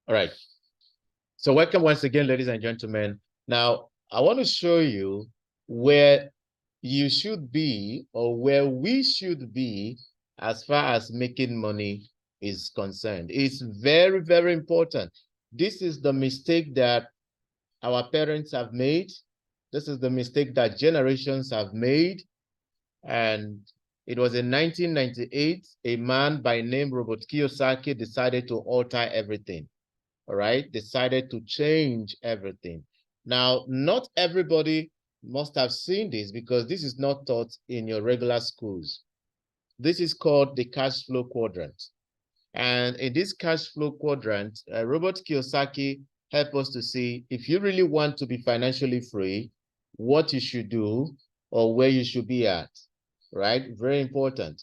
All right. So welcome once again, ladies and gentlemen. Now, I want to show you where you should be or where we should be as far as making money is concerned. It's very, very important. This is the mistake that our parents have made. This is the mistake that generations have made. And it was in 1998, a man by name Robert Kiyosaki decided to alter everything. All right, decided to change everything. Now, not everybody must have seen this because this is not taught in your regular schools. This is called the cash flow quadrant. And in this cash flow quadrant, Robert Kiyosaki helped us to see if you really want to be financially free, what you should do or where you should be at, right? Very important.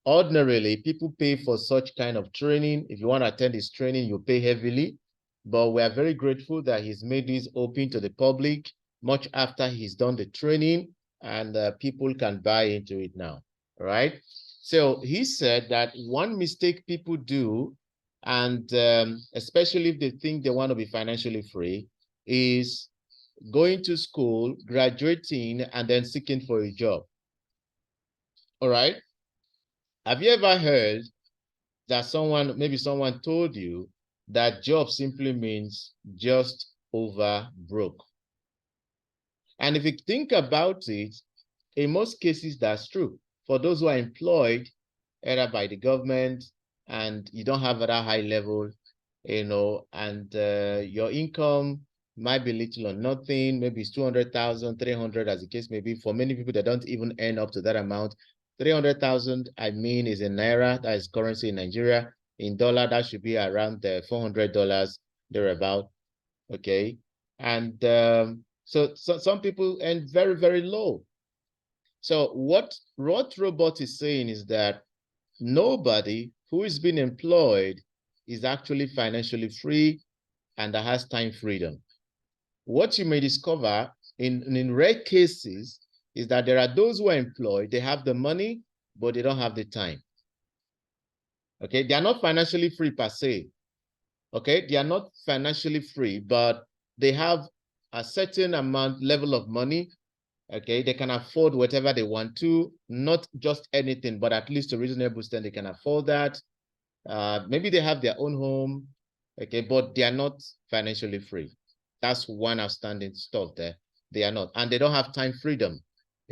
Ordinarily, people pay for such kind of training. If you want to attend his training, you pay heavily. But we are very grateful that he's made this open to the public much after he's done the training, and people can buy into it now. All right. So he said that one mistake people do, and especially if they think they want to be financially free, is going to school, graduating, and then seeking for a job. All right. Have you ever heard that maybe someone told you that job simply means just over broke? And if you think about it, in most cases, that's true. For those who are employed, either by the government, and you don't have that high level, and your income might be little or nothing, maybe it's 200,000, 300, as the case may be. For many people, they don't even earn up to that amount. 300,000, I mean, is in Naira, that is currency in Nigeria. In dollar, that should be around $400, thereabout, okay? And so some people earn very, very low. So what Robot is saying is that nobody who is being employed is actually financially free and that has time freedom. What you may discover in rare cases is that there are those who are employed, they have the money, but they don't have the time. Okay, they are not financially free per se. Okay, they are not financially free, but they have a certain level of money. Okay, they can afford whatever they want to, not just anything, but at least a reasonable extent they can afford that. Maybe they have their own home, okay, but they are not financially free. That's one outstanding stuff there. They are not, and they don't have time freedom.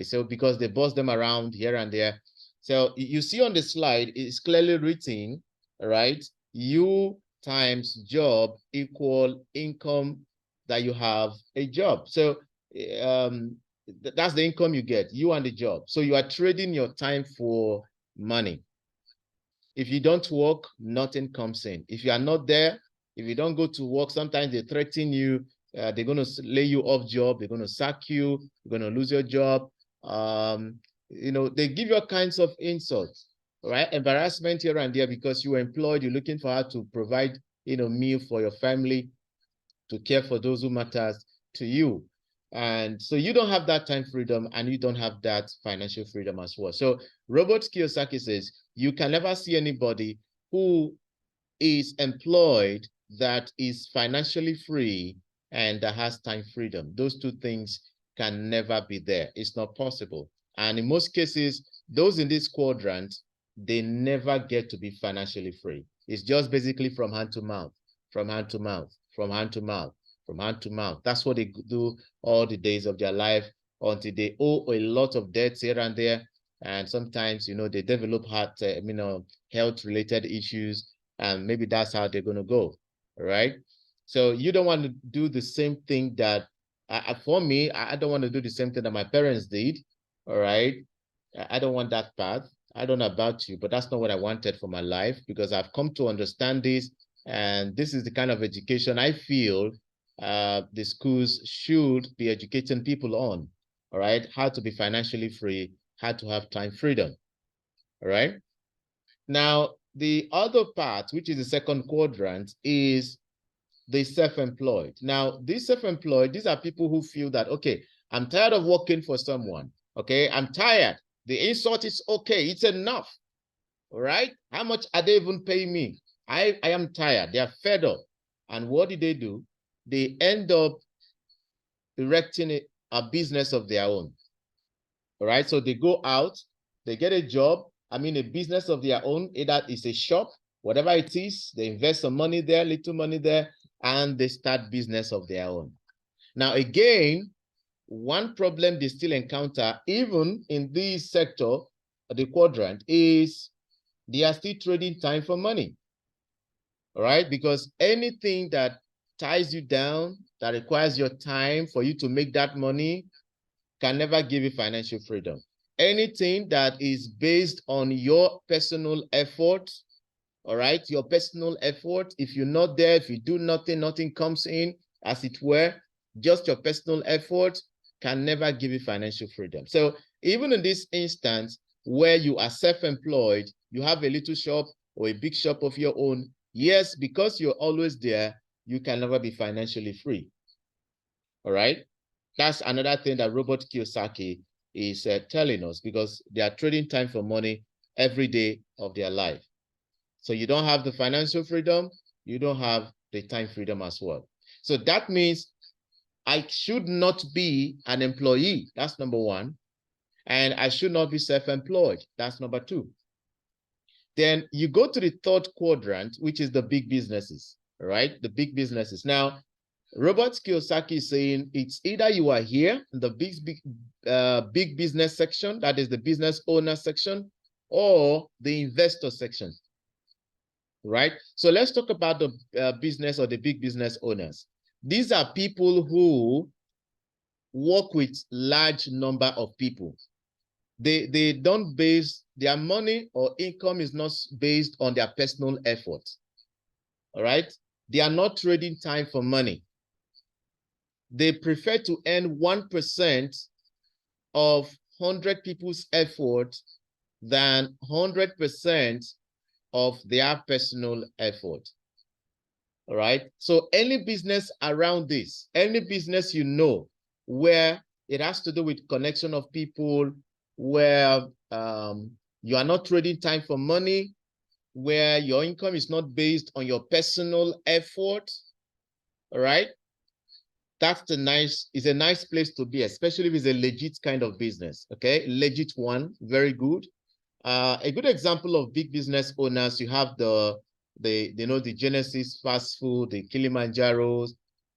So because they boss them around here and there. So you see on the slide, it's clearly written, right? You times job equal income that you have a job. So that's the income you get, you and the job. So you are trading your time for money. If you don't work, nothing comes in. If you are not there, if you don't go to work, sometimes they threaten you. They're going to lay you off job. They're going to sack you. You're going to lose your job. They give you all kinds of insults, right? Embarrassment here and there because you were employed. You're looking for how to provide, meal for your family, to care for those who matters to you. And so you don't have that time freedom and you don't have that financial freedom as well. So Robert Kiyosaki says, you can never see anybody who is employed that is financially free and that has time freedom. Those two things can never be there. It's not possible. And in most cases, those in this quadrant, they never get to be financially free. It's just basically from hand to mouth, from hand to mouth, from hand to mouth, from hand to mouth. That's what they do all the days of their life until they owe a lot of debts here and there. And sometimes, they develop health-related issues, and maybe that's how they're going to go, all right? So you don't want to do the same thing that, for me, I don't want to do the same thing that my parents did, all right? I don't want that path. I don't know about you, but that's not what I wanted for my life, because I've come to understand this, and this is the kind of education I feel the schools should be educating people on, all right? How to be financially free, how to have time freedom, all right? Now, the other part, which is the second quadrant, is the self-employed. Now, these self-employed, these are people who feel that, okay, I'm tired of working for someone, okay? I'm tired. The insult is okay, it's enough, all right? How much are they even paying me? I am tired. They are fed up. And what did they do? They end up erecting a business of their own. All right. So they go out, they get a job, I mean, a business of their own. Either it's a shop, whatever it is, they invest some money there, little money there, and they start business of their own. Now, again, one problem they still encounter, even in this sector, the quadrant, is they are still trading time for money. All right, because anything that ties you down, that requires your time for you to make that money, can never give you financial freedom. Anything that is based on your personal effort, all right, your personal effort, if you're not there, if you do nothing, nothing comes in, as it were, just your personal effort can never give you financial freedom. So even in this instance where you are self-employed, you have a little shop or a big shop of your own, yes, because you're always there, you can never be financially free. All right. That's another thing that Robert Kiyosaki is telling us, because they are trading time for money every day of their life. So you don't have the financial freedom, you don't have the time freedom as well. So that means I should not be an employee. That's number one. And I should not be self-employed. That's number two. Then you go to the third quadrant, which is the big businesses, right? The big businesses. Now, Robert Kiyosaki is saying it's either you are here in the big business section, that is the business owner section, or the investor section, right? So let's talk about the business or the big business owners. These are people who work with large number of people. They don't base their money or income is not based on their personal effort. All right. They are not trading time for money. They prefer to earn 1% of 100 people's effort than 100% of their personal effort. All right. So any business around this, any business you know, where it has to do with connection of people, where you are not trading time for money, where your income is not based on your personal effort, all right, that's is a nice place to be, especially if it's a legit kind of business. Okay, legit one, very good. A good example of big business owners, you have the Genesis fast food, the Kilimanjaros.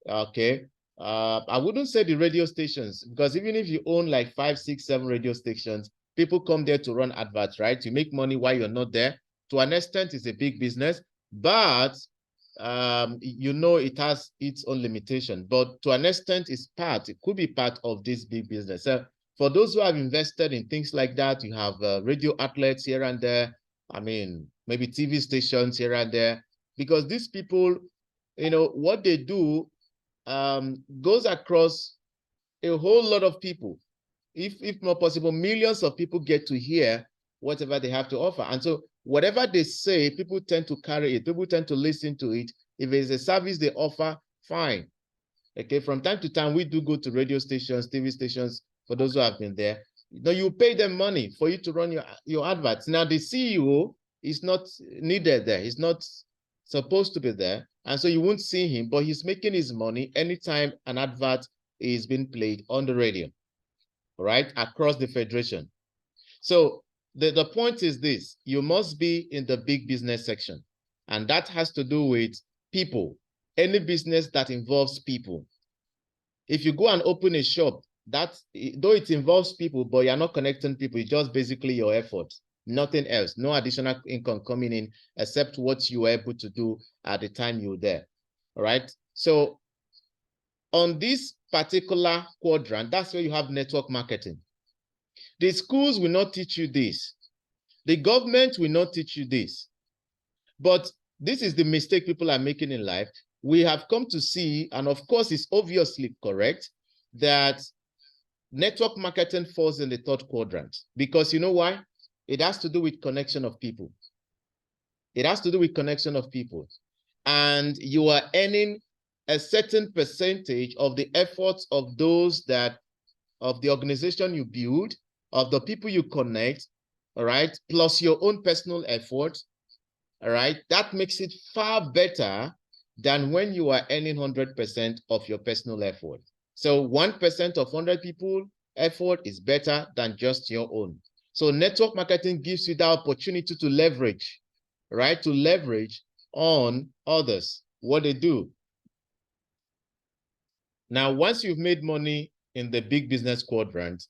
Okay, I wouldn't say the radio stations, because even if you own like 5, 6, 7 radio stations, people come there to run adverts, right? To make money while you're not there. To an extent, it's a big business, but it has its own limitation. But to an extent, it could be part of this big business. So for those who have invested in things like that, you have radio outlets here and there. I mean, maybe TV stations here and there, because these people, what they do goes across a whole lot of people. If not possible, millions of people get to hear whatever they have to offer. And so whatever they say, people tend to carry it. People tend to listen to it. If it's a service they offer, fine. Okay, from time to time, we do go to radio stations, TV stations, for those who have been there. You pay them money for you to run your adverts. Now, the CEO is not needed there. He's not supposed to be there. And so you won't see him, but he's making his money anytime an advert is being played on the radio, right, across the federation. So the point is this: you must be in the big business section. And that has to do with people, any business that involves people. If you go and open a shop, though it involves people, but you're not connecting people, it's just basically your effort, nothing else, no additional income coming in except what you were able to do at the time you were there. All right. So on this particular quadrant, that's where you have network marketing. The schools will not teach you this. The government will not teach you this. But this is the mistake people are making in life. We have come to see, and of course it's obviously correct, that network marketing falls in the third quadrant. Because you know why? It has to do with connection of people. It has to do with connection of people. And you are earning a certain percentage of the efforts of the organization you build, of the people you connect, all right, plus your own personal effort, All right. That makes it far better than when you are earning 100% of your personal effort. So 1% of 100 people effort is better than just your own. So network marketing gives you the opportunity to leverage, right? To leverage on others, what they do. Now, once you've made money in the big business quadrant,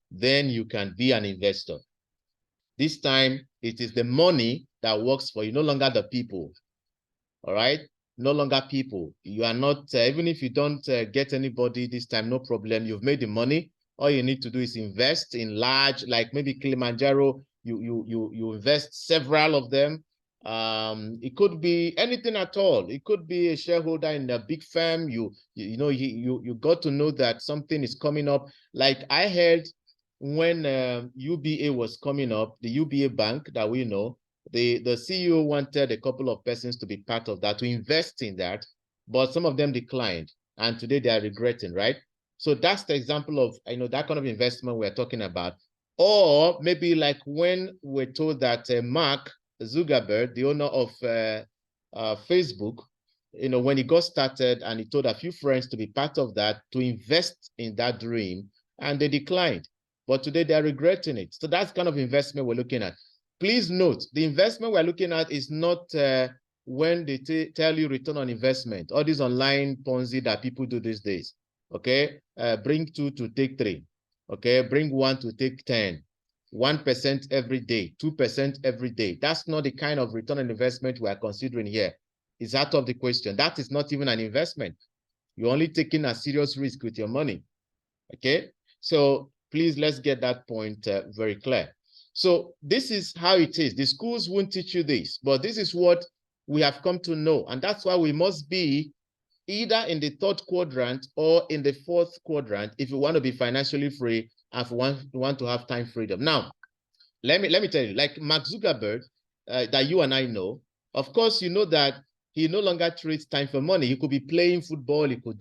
then you can be an investor. This time, it is the money that works for you, no longer the people. All right? No longer people. You are not, even if you don't get anybody this time, no problem. You've made the money. All you need to do is invest in large, like maybe Kilimanjaro. You invest several of them. It could be anything at all. It could be a shareholder in a big firm. You got to know that something is coming up. Like I heard when UBA was coming up, the UBA bank that we know, the CEO wanted a couple of persons to be part of that, to invest in that, but some of them declined, and today they are regretting, right? So that's the example of, that kind of investment we're talking about. Or maybe like when we're told that Mark Zuckerberg, the owner of Facebook, when he got started and he told a few friends to be part of that, to invest in that dream, and they declined. But today they're regretting it. So that's kind of investment we're looking at. Please note, the investment we're looking at is not when they tell you return on investment, all these online Ponzi that people do these days. Okay, bring 2 to take 3. Okay, bring 1 to take 10. 1% every day, 2% every day. That's not the kind of return on investment we are considering here. It's out of the question. That is not even an investment. You're only taking a serious risk with your money. Okay, so please, let's get that point very clear. So this is how it is. The schools won't teach you this, but this is what we have come to know. And that's why we must be either in the 3rd quadrant or in the 4th quadrant if you want to be financially free and if you want to have time freedom. Now, let me tell you, like Mark Zuckerberg, that you and I know, of course, you know that he no longer trades time for money. He could be playing football. He could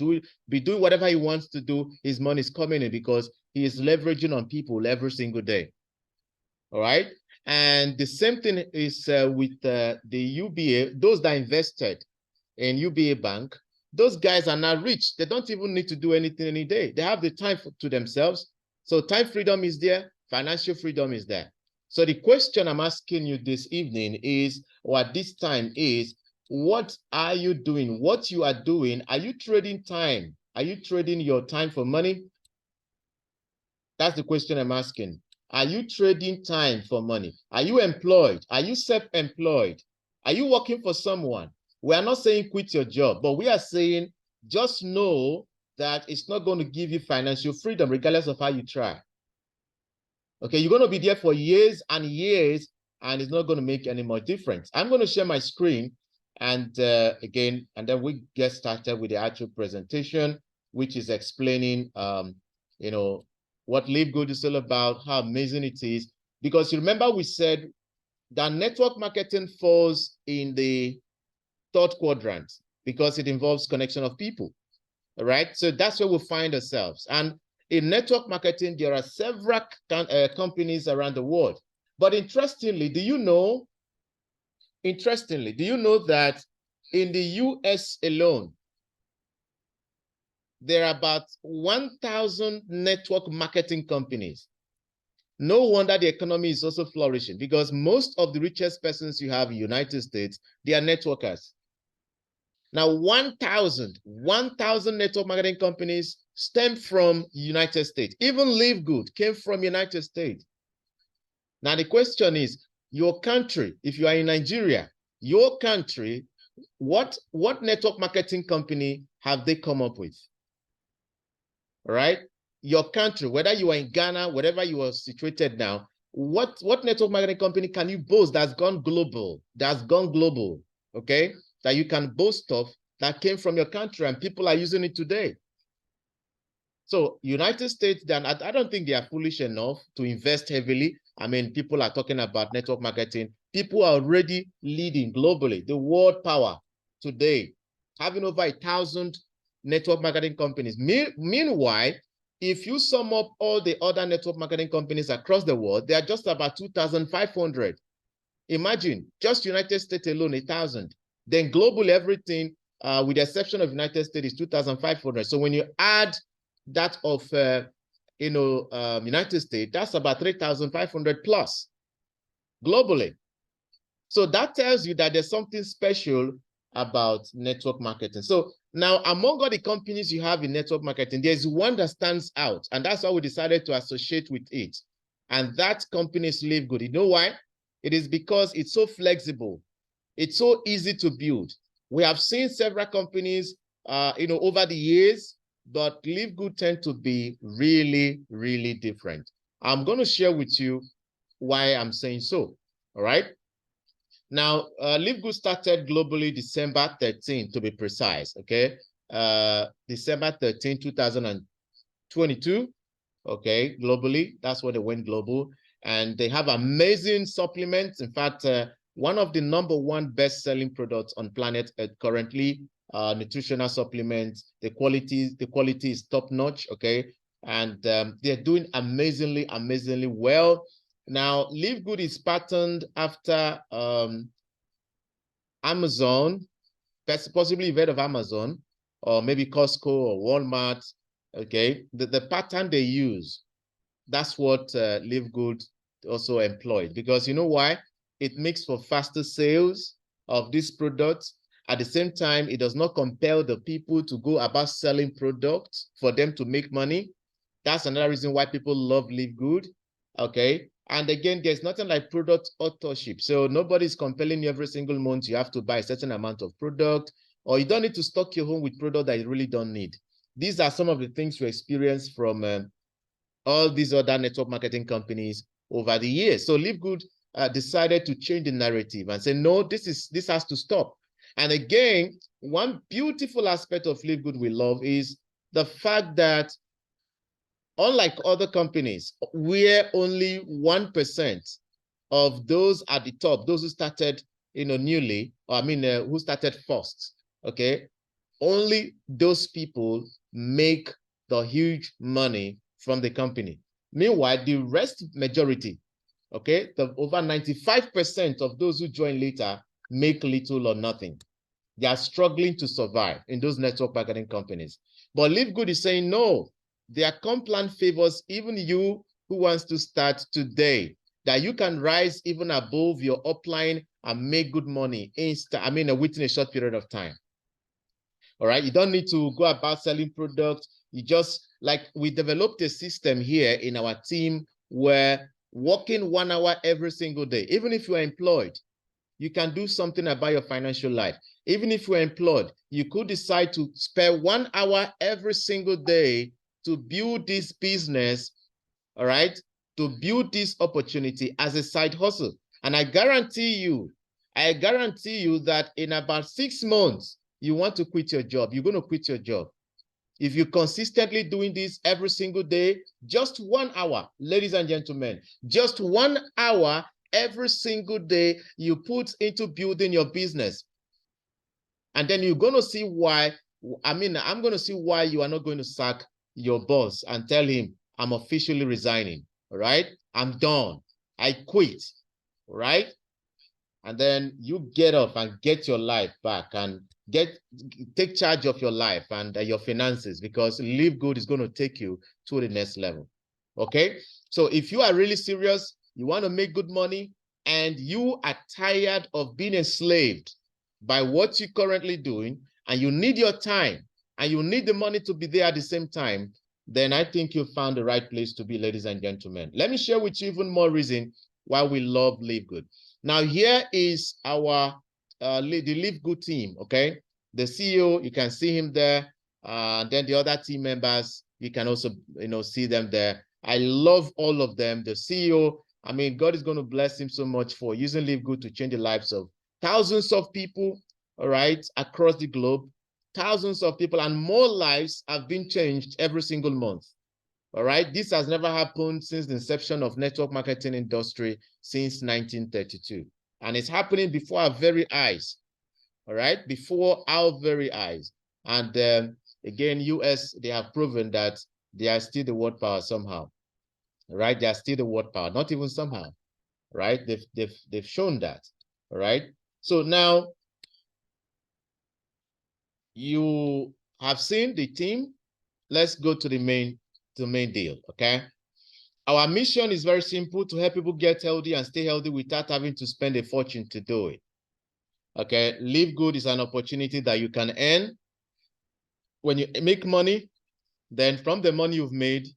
be doing whatever he wants to do. His money is coming in because he is leveraging on people every single day. All right. And the same thing is with the UBA, those that invested in UBA Bank, those guys are now rich. They don't even need to do anything any day. They have the time to themselves. So time freedom is there. Financial freedom is there. So the question I'm asking you this evening is, or at this time is, what are you doing? What you are doing, are you trading time? Are you trading your time for money? That's the question I'm asking. Are you trading time for money? Are you employed? Are you self-employed? Are you working for someone? We are not saying quit your job, but we are saying just know that it's not going to give you financial freedom regardless of how you try. Okay, you're going to be there for years and years, and it's not going to make any more difference. I'm going to share my screen, and again, and then we get started with the actual presentation, which is explaining, what Livegood is all about, how amazing it is. Because you remember we said that network marketing falls in the 3rd quadrant because it involves connection of people, all right? So that's where we find ourselves. And in network marketing, there are several companies around the world. But interestingly, do you know that in the US alone, there are about 1,000 network marketing companies? No wonder the economy is also flourishing, because most of the richest persons you have in the United States, they are networkers. Now, 1,000 network marketing companies stem from United States. Even Livegood came from United States. Now, the question is, your country, if you are in Nigeria, your country, what network marketing company have they come up with? All right? Your country, whether you are in Ghana, wherever you are situated now, what network marketing company can you boast that's gone global, okay? That you can boast of that came from your country and people are using it today. So United States, then I don't think they are foolish enough to invest heavily. I mean, people are talking about network marketing. People are already leading globally, the world power today, having over 1,000 network marketing companies. Meanwhile, if you sum up all the other network marketing companies across the world, they are just about 2,500. Imagine just United States alone, 1,000. Then globally, everything, with the exception of United States, is 2,500. So when you add that of, United States, that's about 3,500 plus globally. So that tells you that there's something special about network marketing. So now, among all the companies you have in network marketing, there's one that stands out, and that's why we decided to associate with it. And that company is Livegood. You know why? It is because it's so flexible. It's so easy to build. We have seen several companies, over the years, but Livegood tend to be really, really different. I'm going to share with you why I'm saying so. All right. Now, Livegood started globally December 13, to be precise, okay? December 13, 2022, okay, globally. That's when they went global. And they have amazing supplements. In fact, one of the #1 best-selling products on planet Earth currently, nutritional supplements. The quality is top-notch, okay? And they're doing amazingly, amazingly well. Now, Livegood is patterned after Amazon, possibly you've heard of Amazon, or maybe Costco or Walmart, okay? The pattern they use, that's what Livegood also employed. Because you know why? It makes for faster sales of these products. At the same time, it does not compel the people to go about selling products for them to make money. That's another reason why people love Livegood, okay? And again, there's nothing like product authorship. So nobody's compelling you every single month you have to buy a certain amount of product, or you don't need to stock your home with product that you really don't need. These are some of the things we experience from all these other network marketing companies over the years. So Livegood decided to change the narrative and say, no, this has to stop. And again, one beautiful aspect of Livegood we love is the fact that unlike other companies, where only 1% of those at the top, those who started, newly, or who started first, okay, only those people make the huge money from the company. Meanwhile, the rest majority, okay, the over 95% of those who join later make little or nothing. They are struggling to survive in those network marketing companies. But Livegood is saying, no, their comp plan favors even you who wants to start today, that you can rise even above your upline and make good money within a short period of time. All right, you don't need to go about selling products. You just, like, we developed a system here in our team where working 1 hour every single day, even if you are employed, you can do something about your financial life. Even if you're employed, you could decide to spare 1 hour every single day to build this business, all right, to build this opportunity as a side hustle. And I guarantee you that in about 6 months, you want to quit your job. You're going to quit your job. If you're consistently doing this every single day, just 1 hour, ladies and gentlemen, just 1 hour every single day you put into building your business. And then you're going to see why, I'm going to see why you are not going to sack your boss and tell him, I'm officially resigning, all right? I'm done. I quit, all right? And then you get up and get your life back and take charge of your life and your finances, because Livegood is going to take you to the next level, okay? So if you are really serious, you want to make good money, and you are tired of being enslaved by what you're currently doing, and you need your time, and you need the money to be there at the same time, then I think you found the right place to be, ladies and gentlemen. Let me share with you even more reason why we love Livegood. Now, here is our the Livegood team, okay? The CEO, you can see him there. Then the other team members, you can also, see them there. I love all of them. The CEO, God is going to bless him so much for using Livegood to change the lives of thousands of people, all right, across the globe. Thousands of people, and more lives have been changed every single month. All right, this has never happened since the inception of network marketing industry since 1932. And it's happening before our very eyes. All right, before our very eyes. And again, US, they have proven that they are still the world power somehow. All right, they are still the world power, not even somehow. right? They've shown that, all right? So now you have seen the team. Let's go to the main deal, okay? Our mission is very simple: to help people get healthy and stay healthy without having to spend a fortune to do it. Okay, Livegood is an opportunity that you can earn. When you make money, then from the money you've made,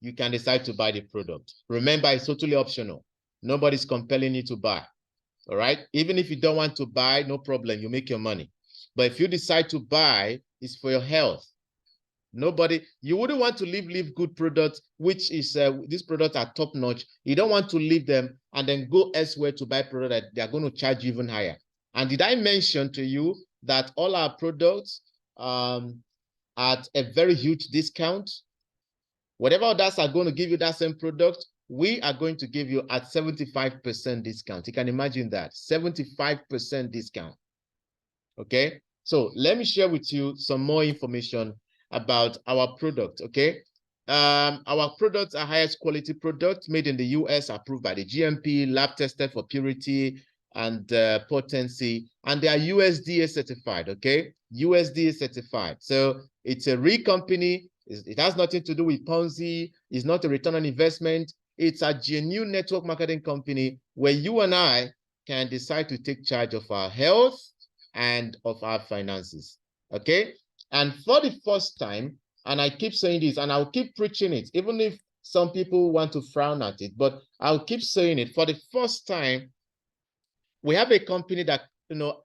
you can decide to buy the product. Remember, it's totally optional. Nobody's compelling you to buy, all right? Even if you don't want to buy, no problem, you make your money. But if you decide to buy, it's for your health. You wouldn't want to leave good products, which is, these products are top notch. You don't want to leave them and then go elsewhere to buy product that they're going to charge you even higher. And did I mention to you that all our products at a very huge discount? Whatever others are going to give you that same product, we are going to give you at 75% discount. You can imagine that, 75% discount. Okay, so let me share with you some more information about our product. Okay, our products are highest quality products made in the US, approved by the GMP, lab tested for purity and potency, and they are USDA certified. Okay, USDA certified. So it's a real company. It has nothing to do with Ponzi. It's not a return on investment. It's a genuine network marketing company where you and I can decide to take charge of our health and of our finances. Okay, and for the first time, and I keep saying this and I'll keep preaching it, even if some people want to frown at it, but I'll keep saying it. For the first time, we have a company that, you know,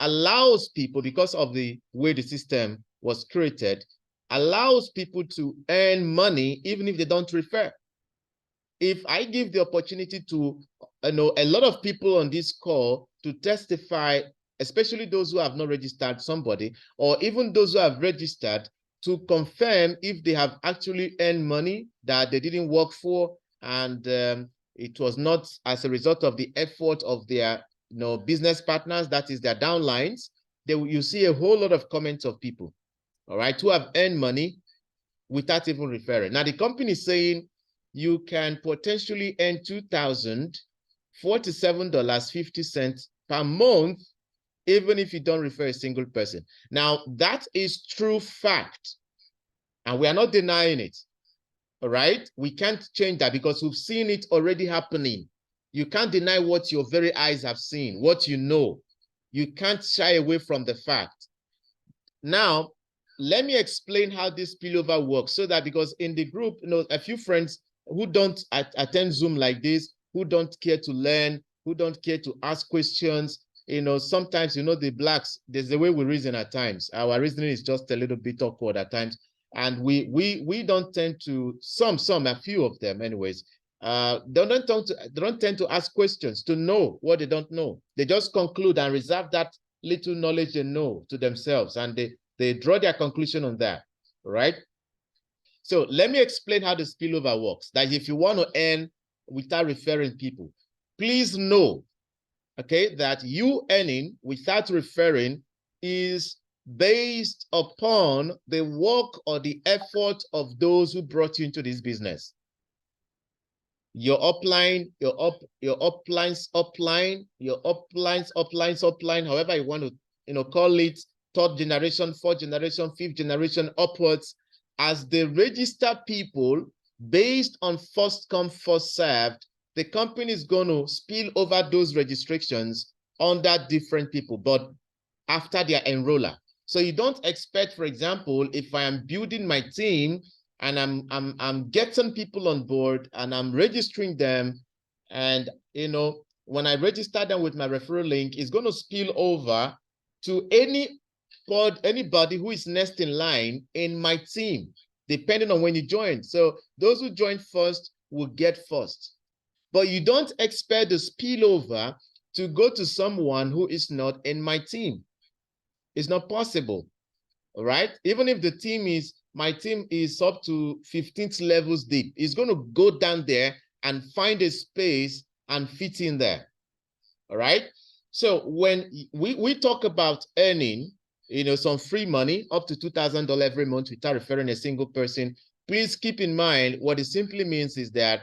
allows people, because of the way the system was created, allows people to earn money even if they don't refer. If I give the opportunity to, you know, a lot of people on this call to testify, especially those who have not registered somebody, or even those who have registered, to confirm if they have actually earned money that they didn't work for, and it was not as a result of the effort of their, you know, business partners, that is their downlines. You see a whole lot of comments of people, all right, who have earned money without even referring. Now the company is saying you can potentially earn $2,047.50 per month, even if you don't refer a single person. Now, that is true fact, and we are not denying it, all right? We can't change that because we've seen it already happening. You can't deny what your very eyes have seen, what you know. You can't shy away from the fact. Now, let me explain how this spillover works, so that, because in the group, you know, a few friends who don't attend Zoom like this, who don't care to learn, who don't care to ask questions, you know, sometimes, you know, the blacks, there's the way we reason at times. Our reasoning is just a little bit awkward at times. And we don't tend to, a few of them anyways, they don't tend to ask questions to know what they don't know. They just conclude and reserve that little knowledge they know to themselves, and they draw their conclusion on that, right? So let me explain how the spillover works. That if you want to earn without referring people, please know, okay, that you earning without referring is based upon the work or the effort of those who brought you into this business. Your uplines, however you want to, you know, call it, third generation, fourth generation, fifth generation, upwards, as they register people based on first come, first served, the company is going to spill over those registrations under different people, but after their enroller. So you don't expect, for example, if I am building my team and I'm getting people on board and I'm registering them, and, you know, when I register them with my referral link, it's going to spill over to anybody who is next in line in my team, depending on when you join. So those who join first will get first. But you don't expect the spillover to go to someone who is not in my team. It's not possible, all right? Even if the team is, my team is up to 15th levels deep, it's going to go down there and find a space and fit in there, all right? So when we talk about earning, you know, some free money up to $2,000 every month without referring a single person, please keep in mind what it simply means is that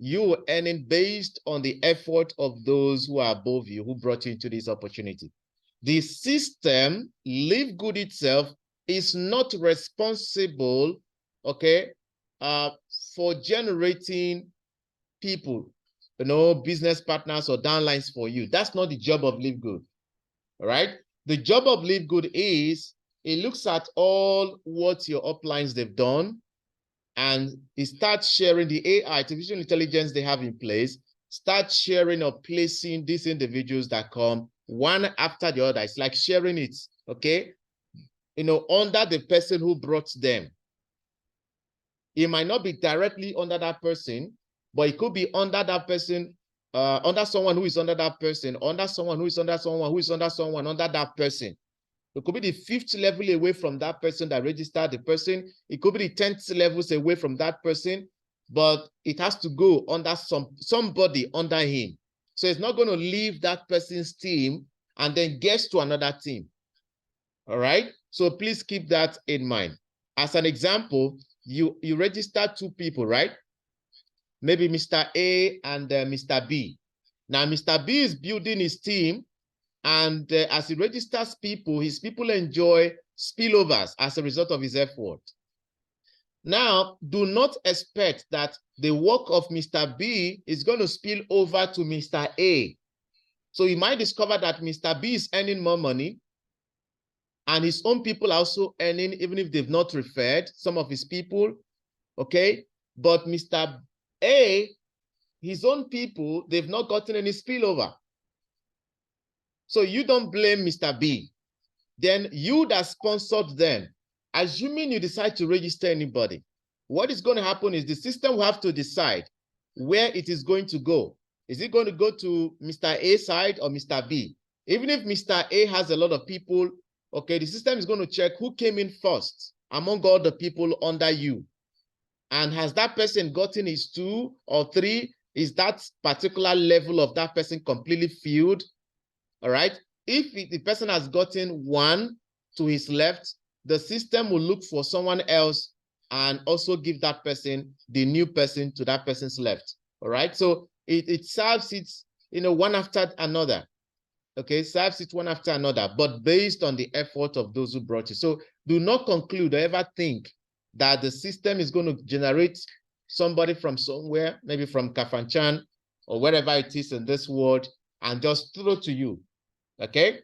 You are earning based on the effort of those who are above you, who brought you into this opportunity. The system, Livegood itself, is not responsible, okay, for generating people, business partners or downlines for you. That's not the job of Livegood. All right. The job of Livegood is it looks at all what your uplines they've done, and it starts sharing the AI, artificial intelligence they have in place, start sharing or placing these individuals that come one after the other. It's like sharing it, okay? Under the person who brought them. It might not be directly under that person, but it could be under that person, under someone who is under that person, under someone who is under someone who is under someone under that person. It could be the 5th level away from that person that registered the person. It could be the 10th levels away from that person, but it has to go under somebody under him. So it's not going to leave that person's team and then gets to another team. All right. So please keep that in mind. As an example, you register 2 people, right? Maybe Mr. A and Mr. B. Now, Mr. B is building his team, and as he registers people, his people enjoy spillovers as a result of his effort. Now, do not expect that the work of Mr. B is going to spill over to Mr. A. So you might discover that Mr. B is earning more money, and his own people are also earning, even if they've not referred some of his people, okay? But Mr. A, his own people, they've not gotten any spillover. So you don't blame Mr. B. Then you that sponsored them, assuming you decide to register anybody, what is going to happen is the system will have to decide where it is going to go. Is it going to go to Mr. A side or Mr. B? Even if Mr. A has a lot of people, okay, the system is going to check who came in first among all the people under you. And has that person gotten his 2 or 3? Is that particular level of that person completely filled? All right. If the person has gotten 1 to his left, the system will look for someone else and also give that person, the new person, to that person's left. All right. So it serves it, one after another. Okay, serves it one after another, but based on the effort of those who brought it. So do not conclude or ever think that the system is going to generate somebody from somewhere, maybe from Kafanchan or wherever it is in this world, and just throw to you. Okay,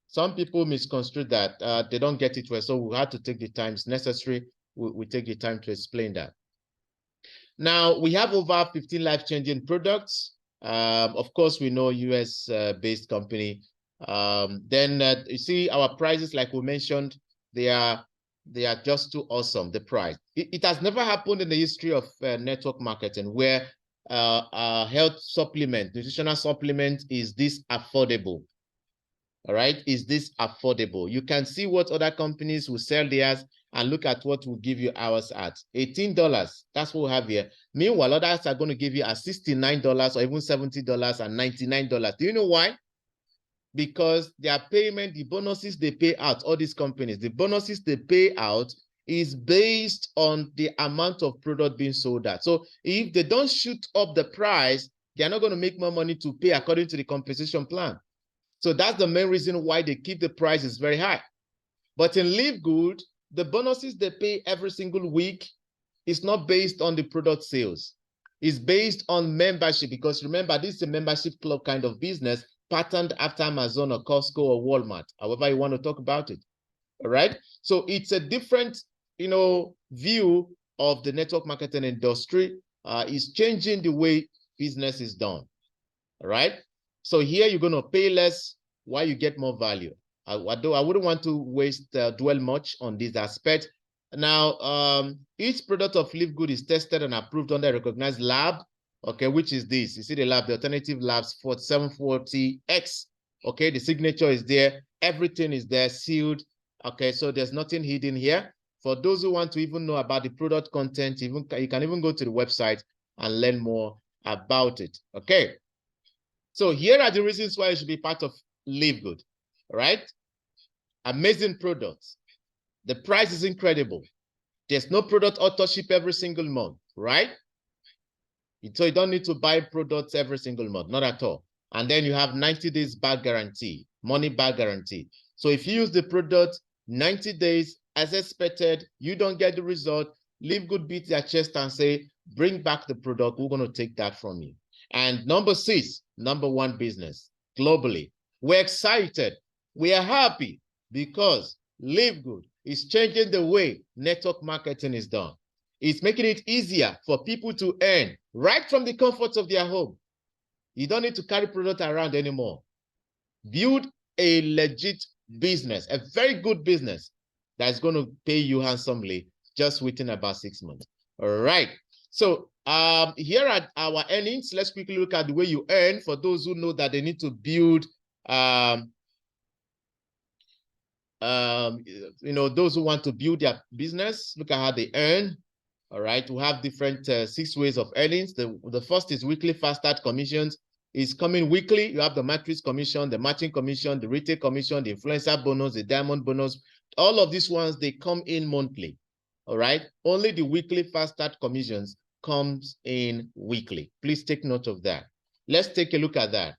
some people misconstrue that. They don't get it well, so we have to take the time. It's necessary we take the time to explain that. Now, we have over 15 life-changing products. Of course, we know US-based company. Then you see our prices, like we mentioned, they are just too awesome, the price. It has never happened in the history of network marketing where a health supplement, nutritional supplement is this affordable. All right, is this affordable? You can see what other companies will sell theirs and look at what will give you ours at $18. That's what we have here. Meanwhile, others are going to give you at $69 or even $70 and $99. Do you know why? Because their payment, the bonuses they pay out, all these companies, the bonuses they pay out is based on the amount of product being sold at. So if they don't shoot up the price, they're not going to make more money to pay according to the compensation plan. So that's the main reason why they keep the prices very high. But in Livegood, the bonuses they pay every single week is not based on the product sales. It's based on membership, because remember, this is a membership club kind of business patterned after Amazon or Costco or Walmart, however you want to talk about it. All right. So it's a different, view of the network marketing industry. It's changing the way business is done. All right. So here you're going to pay less while you get more value. I wouldn't want to dwell much on this aspect. Now, each product of Livegood is tested and approved under a recognized lab, okay, which is this. You see the lab, the Alternative Labs 740X. Okay, the signature is there. Everything is there, sealed. Okay, so there's nothing hidden here. For those who want to even know about the product content, you can even go to the website and learn more about it. Okay. So here are the reasons why you should be part of Livegood, right? Amazing products. The price is incredible. There's no product authorship every single month, right? So you don't need to buy products every single month, not at all. And then you have 90 days back guarantee, money back guarantee. So if you use the product 90 days as expected, you don't get the result, Livegood beat their chest and say, bring back the product, we're going to take that from you. And number 6, #1 business globally. We're excited. We are happy because Livegood is changing the way network marketing is done. It's making it easier for people to earn right from the comforts of their home. You don't need to carry product around anymore. Build a legit business, a very good business that's going to pay you handsomely just within about 6 months. All right. So here are our earnings. Let's quickly look at the way you earn for those who know that they need to build those who want to build their business. Look at how they earn. All right, we have different 6 ways of earnings. The first is weekly fast start commissions. It's coming weekly. You have the matrix commission, the matching commission, the retail commission, the influencer bonus, the diamond bonus. All of these ones, they come in monthly. All right, only the weekly fast start commissions comes in weekly. Please take note of that. Let's take a look at that.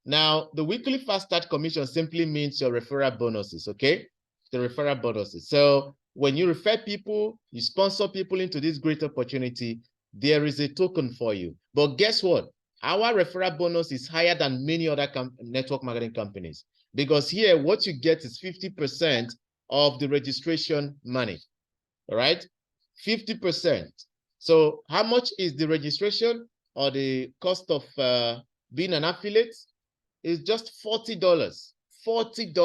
Now, the weekly fast start commission simply means your referral bonuses, okay? The referral bonuses. So when you refer people, you sponsor people into this great opportunity, there is a token for you. But guess what? Our referral bonus is higher than many other network marketing companies, because here what you get is 50% of the registration money, all right? 50%. So how much is the registration or the cost of being an affiliate? Is just $40. $40,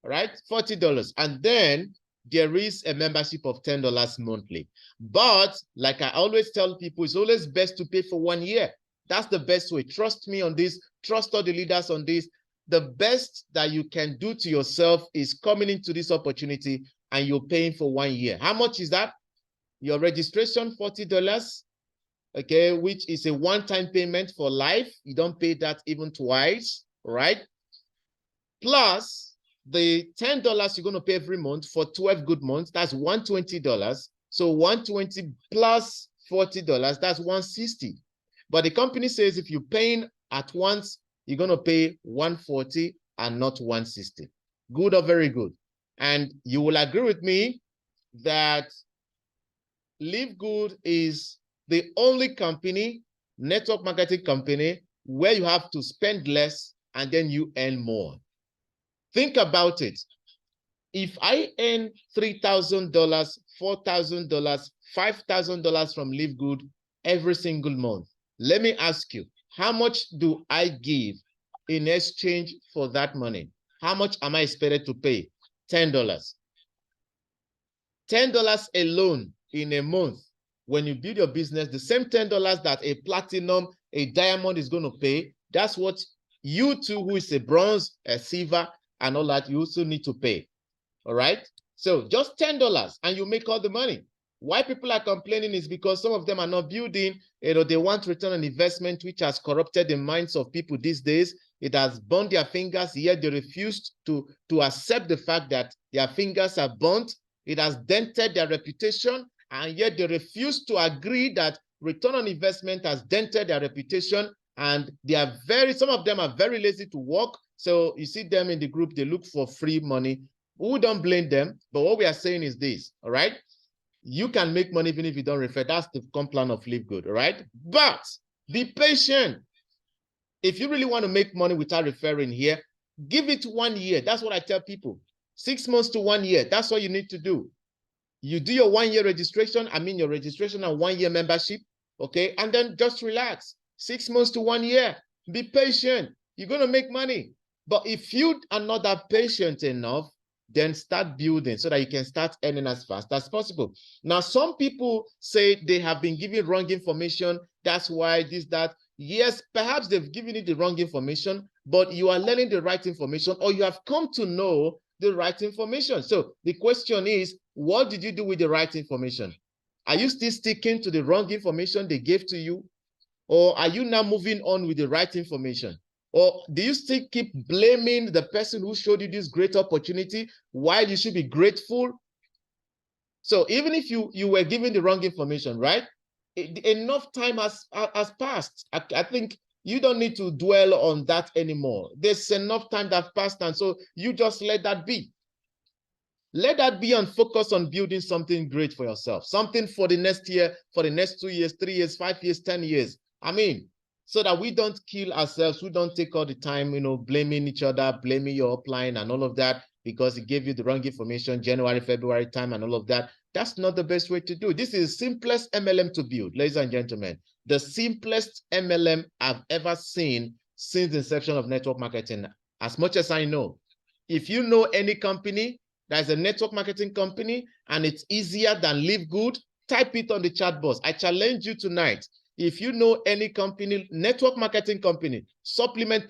all right? $40. And then there is a membership of $10 monthly. But like I always tell people, it's always best to pay for 1 year. That's the best way. Trust me on this. Trust all the leaders on this. The best that you can do to yourself is coming into this opportunity and you're paying for 1 year. How much is that? Your registration, $40, okay, which is a one-time payment for life. You don't pay that even twice, right? Plus the $10 you're going to pay every month for 12 good months. That's $120. So $120 plus $40, that's $160. But the company says if you're paying at once, you're going to pay $140 and not $160. Good or very good? And you will agree with me that Livegood is the only company, network marketing company, where you have to spend less and then you earn more. Think about it. If I earn $3,000, $4,000, $5,000 from Livegood every single month, let me ask you, how much do I give in exchange for that money? How much am I expected to pay? $10. $10 alone in a month. When you build your business, the same $10 that a platinum, a diamond is going to pay, that's what you too, who is a bronze, a silver, and all that, you also need to pay. All right? So just $10 and you make all the money. Why people are complaining is because some of them are not building, they want return on investment, which has corrupted the minds of people these days. It has burned their fingers, yet they refuse to accept the fact that their fingers are burnt. It has dented their reputation, and yet they refuse to agree that return on investment has dented their reputation, and they are some of them are very lazy to work. So you see them in the group, they look for free money. We don't blame them, but what we are saying is this, all right? You can make money even if you don't refer. That's the plan of Livegood, all right? But be patient. If you really want to make money without referring here, give it 1 year. That's what I tell people. 6 months to 1 year. That's what you need to do. You do your 1 year registration, your registration and 1 year membership, okay? And then just relax. 6 months to 1 year. Be patient. You're going to make money. But if you are not that patient enough, then start building so that you can start earning as fast as possible. Now, some people say they have been given wrong information. That's why this, that. Yes, perhaps they've given you the wrong information, but you are learning the right information, or you have come to know the right information. So the question is, what did you do with the right information? Are you still sticking to the wrong information they gave to you? Or are you now moving on with the right information? Or do you still keep blaming the person who showed you this great opportunity while you should be grateful? So even if you were given the wrong information, right? enough time has passed. I think you don't need to dwell on that anymore. There's enough time that passed, and so you just let that be. Let that be and focus on building something great for yourself, something for the next year, for the next 2 years, 3 years, 5 years, 10 years. I mean, so that we don't kill ourselves. We don't take all the time, blaming each other, blaming your upline and all of that because it gave you the wrong information, January, February time and all of that. That's not the best way to do. This is the simplest MLM to build, ladies and gentlemen. The simplest MLM I've ever seen since the inception of network marketing, as much as I know. If you know any company that's a network marketing company and it's easier than Livegood, type it on the chat box. I challenge you tonight. If you know any company, network marketing company, supplement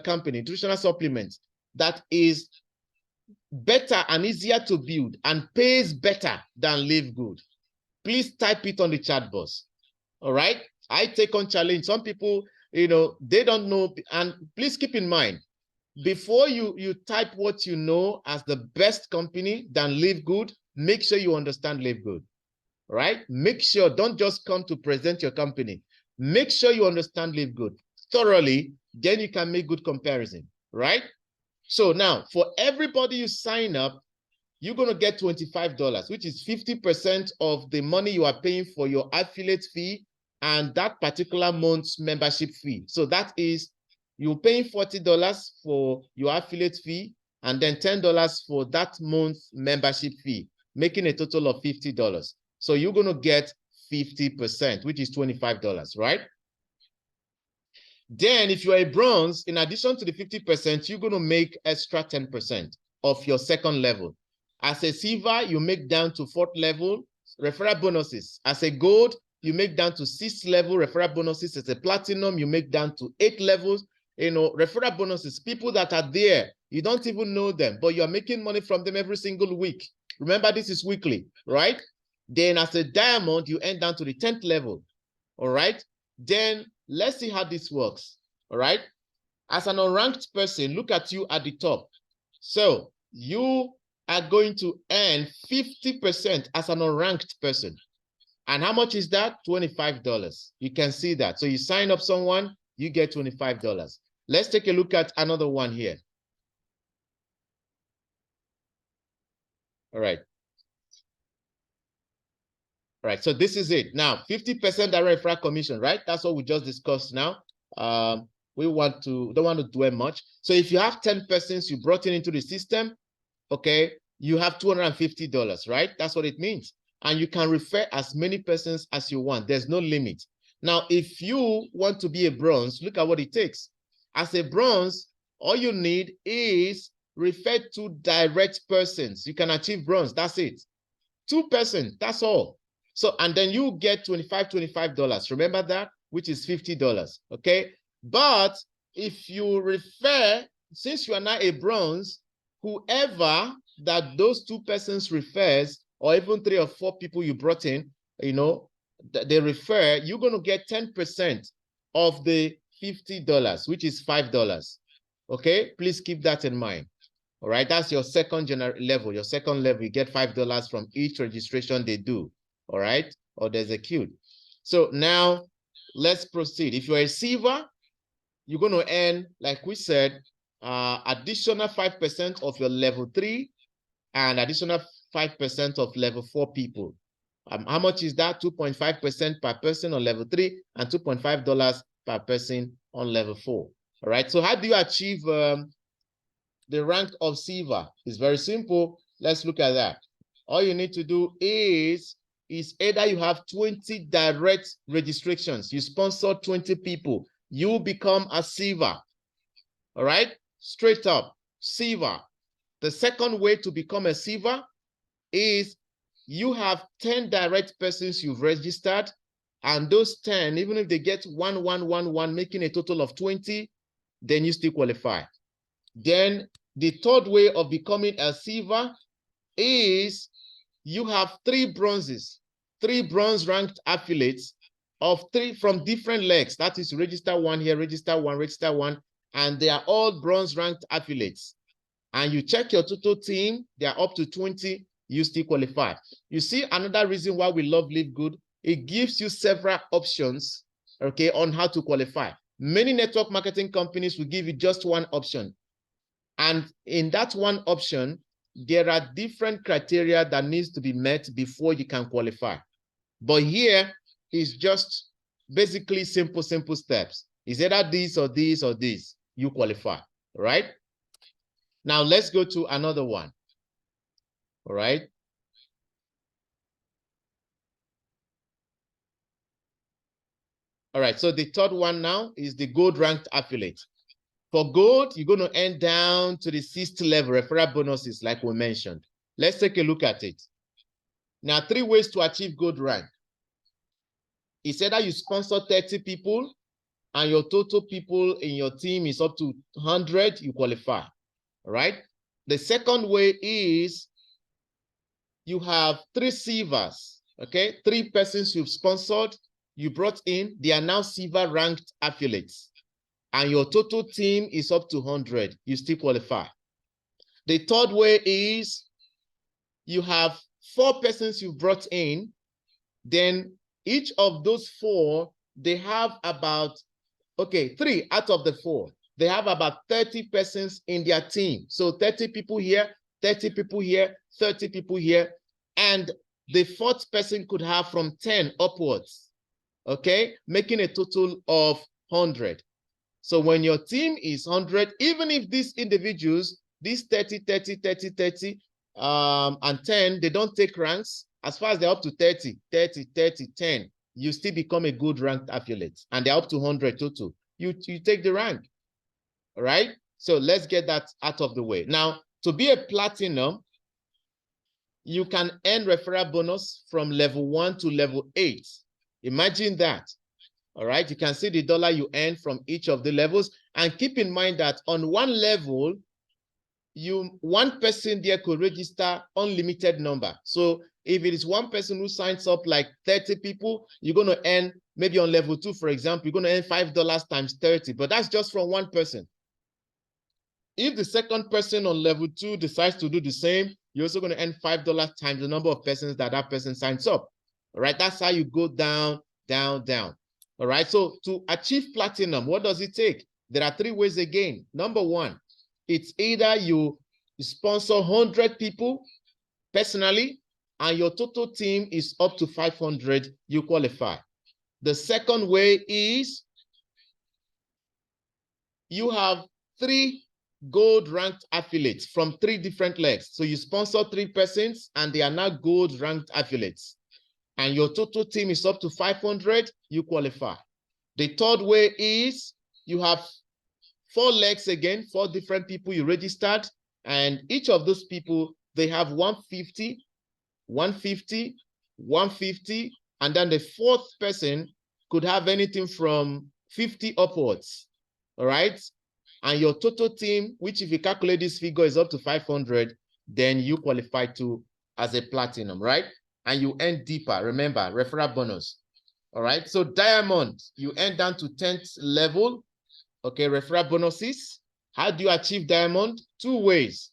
company, nutritional supplements, that is better and easier to build and pays better than Livegood, please type it on the chat box. All right? I take on challenge. Some people, they don't know. And please keep in mind, before you type what you know as the best company than Livegood, make sure you understand Livegood. Right? Make sure, don't just come to present your company. Make sure you understand Livegood thoroughly, then you can make good comparison, right? So now, for everybody you sign up, you're going to get $25, which is 50% of the money you are paying for your affiliate fee and that particular month's membership fee. So that is, you're paying $40 for your affiliate fee and then $10 for that month's membership fee, making a total of $50. So you're going to get 50%, which is $25, right? Then if you're a bronze, in addition to the 50%, you're going to make extra 10% of your second level. As a silver, you make down to 4th level, referral bonuses. As a gold, you make down to 6th level, referral bonuses. As a platinum, you make down to 8 levels. Referral bonuses, people that are there, you don't even know them, but you're making money from them every single week. Remember, this is weekly, right? Then as a diamond, you end down to the 10th level, all right? Then let's see how this works, all right? As an unranked person, look at you at the top. So you are going to earn 50% as an unranked person. And how much is that? $25. You can see that. So you sign up someone, you get $25. Let's take a look at another one here. All right. All right, so this is it. Now, 50% direct referral commission, right? That's what we just discussed now. We don't want to dwell much. So if you have 10 persons you brought into the system, okay, you have $250, right? That's what it means. And you can refer as many persons as you want. There's no limit. Now, if you want to be a bronze, look at what it takes. As a bronze, all you need is refer to direct persons. You can achieve bronze. That's it. 2 persons. That's all. So, and then you get $25. Remember that, which is $50. Okay. But if you refer, since you are now a bronze, whoever that those 2 persons refers, or even 3 or 4 people you brought in, they refer, you're going to get 10% of the $50, which is $5. Okay. Please keep that in mind. All right. That's your second level. Your second level, you get $5 from each registration they do. All right, or there's a queue. So now let's proceed. If you're a silver, you're going to earn, like we said, additional 5% of your level 3 and additional 5% of level 4 people. How much is that? 2.5% per person on level 3 and $2.5 per person on level 4. All right. So how do you achieve the rank of silver? It's very simple. Let's look at that. All you need to do is either you have 20 direct registrations, you sponsor 20 people, you become a silver. All right, straight up, silver. The second way to become a silver is you have 10 direct persons you've registered, and those 10, even if they get 1, 1, 1, 1, making a total of 20, then you still qualify. Then the third way of becoming a silver is you have 3 bronzes, 3 bronze ranked affiliates of 3 from different legs. That is register 1 here, register 1, and they are all bronze ranked affiliates. And you check your total team, they are up to 20, you still qualify. You see, another reason why we love Livegood it gives you several options, okay, on how to qualify. Many network marketing companies will give you just one option. And in that one option, there are different criteria that needs to be met before you can qualify. But here is just basically simple steps. It's either this or this or this, you qualify, right? Now let's go to another one, all right? All right, so the third one now is the gold ranked affiliate. For gold, you're going to end down to the 6th level, referral bonuses, like we mentioned. Let's take a look at it. Now, 3 ways to achieve gold rank. It's either you sponsor 30 people and your total people in your team is up to 100, you qualify, all right? The second way is you have 3 silvers, okay? 3 persons you've sponsored, you brought in, they are now silver ranked affiliates, and your total team is up to 100, you still qualify. The third way is you have 4 persons you've brought in, then each of those 4, they have about, okay, 3 out of the 4, they have about 30 persons in their team. So 30 people here, 30 people here, 30 people here, and the 4th person could have from 10 upwards, okay, making a total of 100. So when your team is 100, even if these individuals, these 30, 30, 30, 30, and 10, they don't take ranks, as far as they're up to 30, 30, 30, 10, you still become a good ranked affiliate, and they're up to 100 total. You take the rank, all right? So let's get that out of the way. Now, to be a platinum, you can earn referral bonus from level 1 to level 8. Imagine that. All right, you can see the dollar you earn from each of the levels. And keep in mind that on one level, one person there could register unlimited number. So if it is one person who signs up like 30 people, you're going to earn, maybe on level 2, for example, you're going to earn $5 times 30, but that's just from one person. If the second person on level 2 decides to do the same, you're also going to earn $5 times the number of persons that person signs up. All right, that's how you go down, down, down. All right, so to achieve platinum, what does it take? There are 3 ways again. Number 1, it's either you sponsor 100 people personally and your total team is up to 500, you qualify. The second way is you have 3 gold ranked affiliates from 3 different legs. So you sponsor 3 persons and they are now gold ranked affiliates, and your total team is up to 500, you qualify. The third way is you have 4 legs again, 4 different people you registered, and each of those people, they have 150, 150, 150, and then the 4th person could have anything from 50 upwards, all right? And your total team, which if you calculate this figure is up to 500, then you qualify to as a platinum, right? And you earn deeper, remember, referral bonus. All right, so diamond, you earn down to 10th level, okay, referral bonuses. How do you achieve diamond? 2 ways.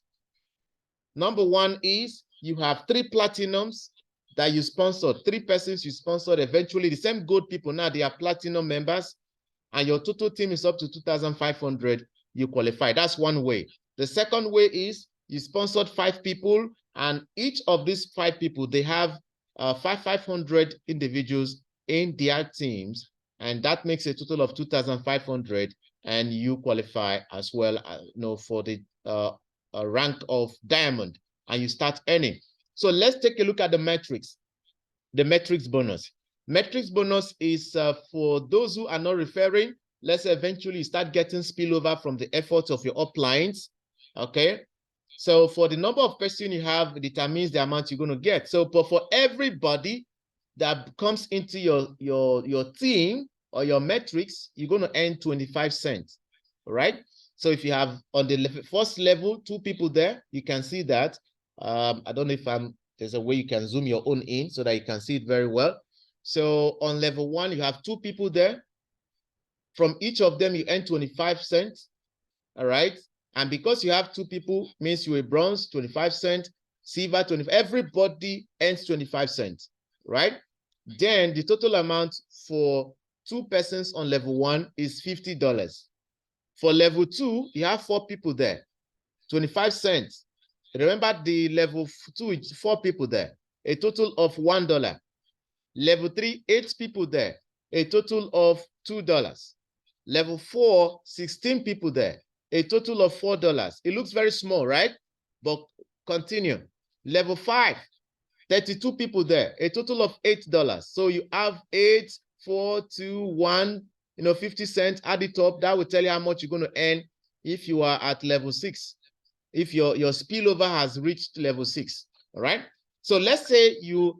Number 1 is you have 3 platinums that you sponsored, 3 persons you sponsored, eventually the same gold people, now they are platinum members, and your total team is up to 2,500, you qualify. That's one way. The second way is you sponsored 5 people, and each of these 5 people, they have 500 individuals in their teams, and that makes a total of 2,500, and you qualify as well, for the rank of diamond, and you start earning. So let's take a look at the metrics. The metrics bonus. Metrics bonus is for those who are not referring. Let's eventually start getting spillover from the efforts of your uplines. Okay. So for the number of persons you have, it determines the amount you're going to get. So, but for everybody that comes into your team or your metrics, you're going to earn 25 cents. All right. So if you have on the first level 2 people there, you can see that. I don't know if there's a way you can zoom your own in so that you can see it very well. So on level 1, you have 2 people there. From each of them, you earn 25 cents. All right. And because you have 2 people, means you're a bronze, 25 cents, silver, 25. Everybody earns 25 cents, right? Then the total amount for 2 persons on level 1 is $50. For level 2, you have 4 people there, 25 cents. Remember the level 2 is 4 people there, a total of $1. Level 3, 8 people there, a total of $2. Level 4, 16 people there, a total of $4. It looks very small, right? But continue. Level 5, 32 people there, a total of $8. So you have 8, 4, 2, 1, 50 cents, add it up. That will tell you how much you're going to earn if you are at level 6, if your spillover has reached level 6. All right. So let's say the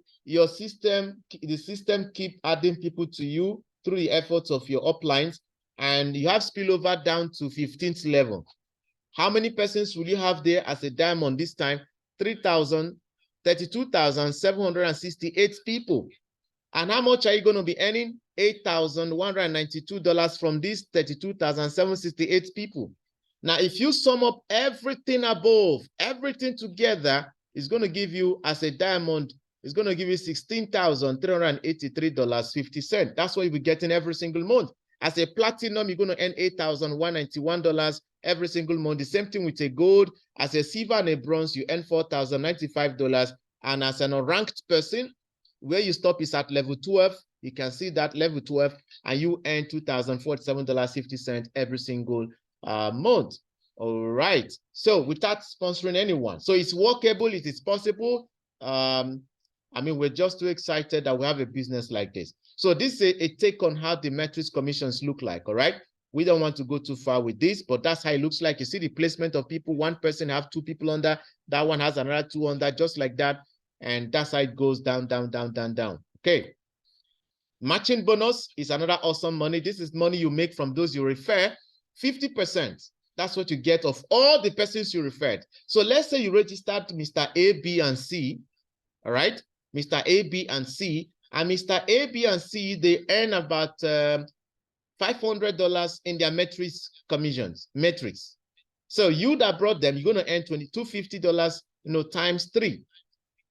system keep adding people to you through the efforts of your uplines, and you have spillover down to 15th level. How many persons will you have there as a diamond this time? 32,768 people. And how much are you going to be earning? $8,192 from these 32,768 people. Now, if you sum up everything above, everything together, is going to give you, as a diamond, it's going to give you $16,383.50. That's what you'll be getting every single month. As a platinum, you're going to earn $8,191 every single month. The same thing with a gold. As a silver and a bronze, you earn $4,095. And as an unranked person, where you stop is at level 12. You can see that level 12, and you earn $2,047.50 every single month. All right. So without sponsoring anyone. So it's workable. It is possible. I mean, we're just too excited that we have a business like this. So this is a take on how the metrics commissions look like. All right. We don't want to go too far with this, but that's how it looks like. You see the placement of people. One person have 2 people under. That one has another 2 under, just like that. And that's how it goes down, down, down, down, down. Okay. Matching bonus is another awesome money. This is money you make from those you refer. 50%. That's what you get of all the persons you referred. So let's say you registered Mr. A, B, and C. All right. Mr. A, B, and C. And Mr. A, B, and C, they earn about $500 in their metrics commissions. Metrics. So you that brought them, you're going to earn $250, times 3.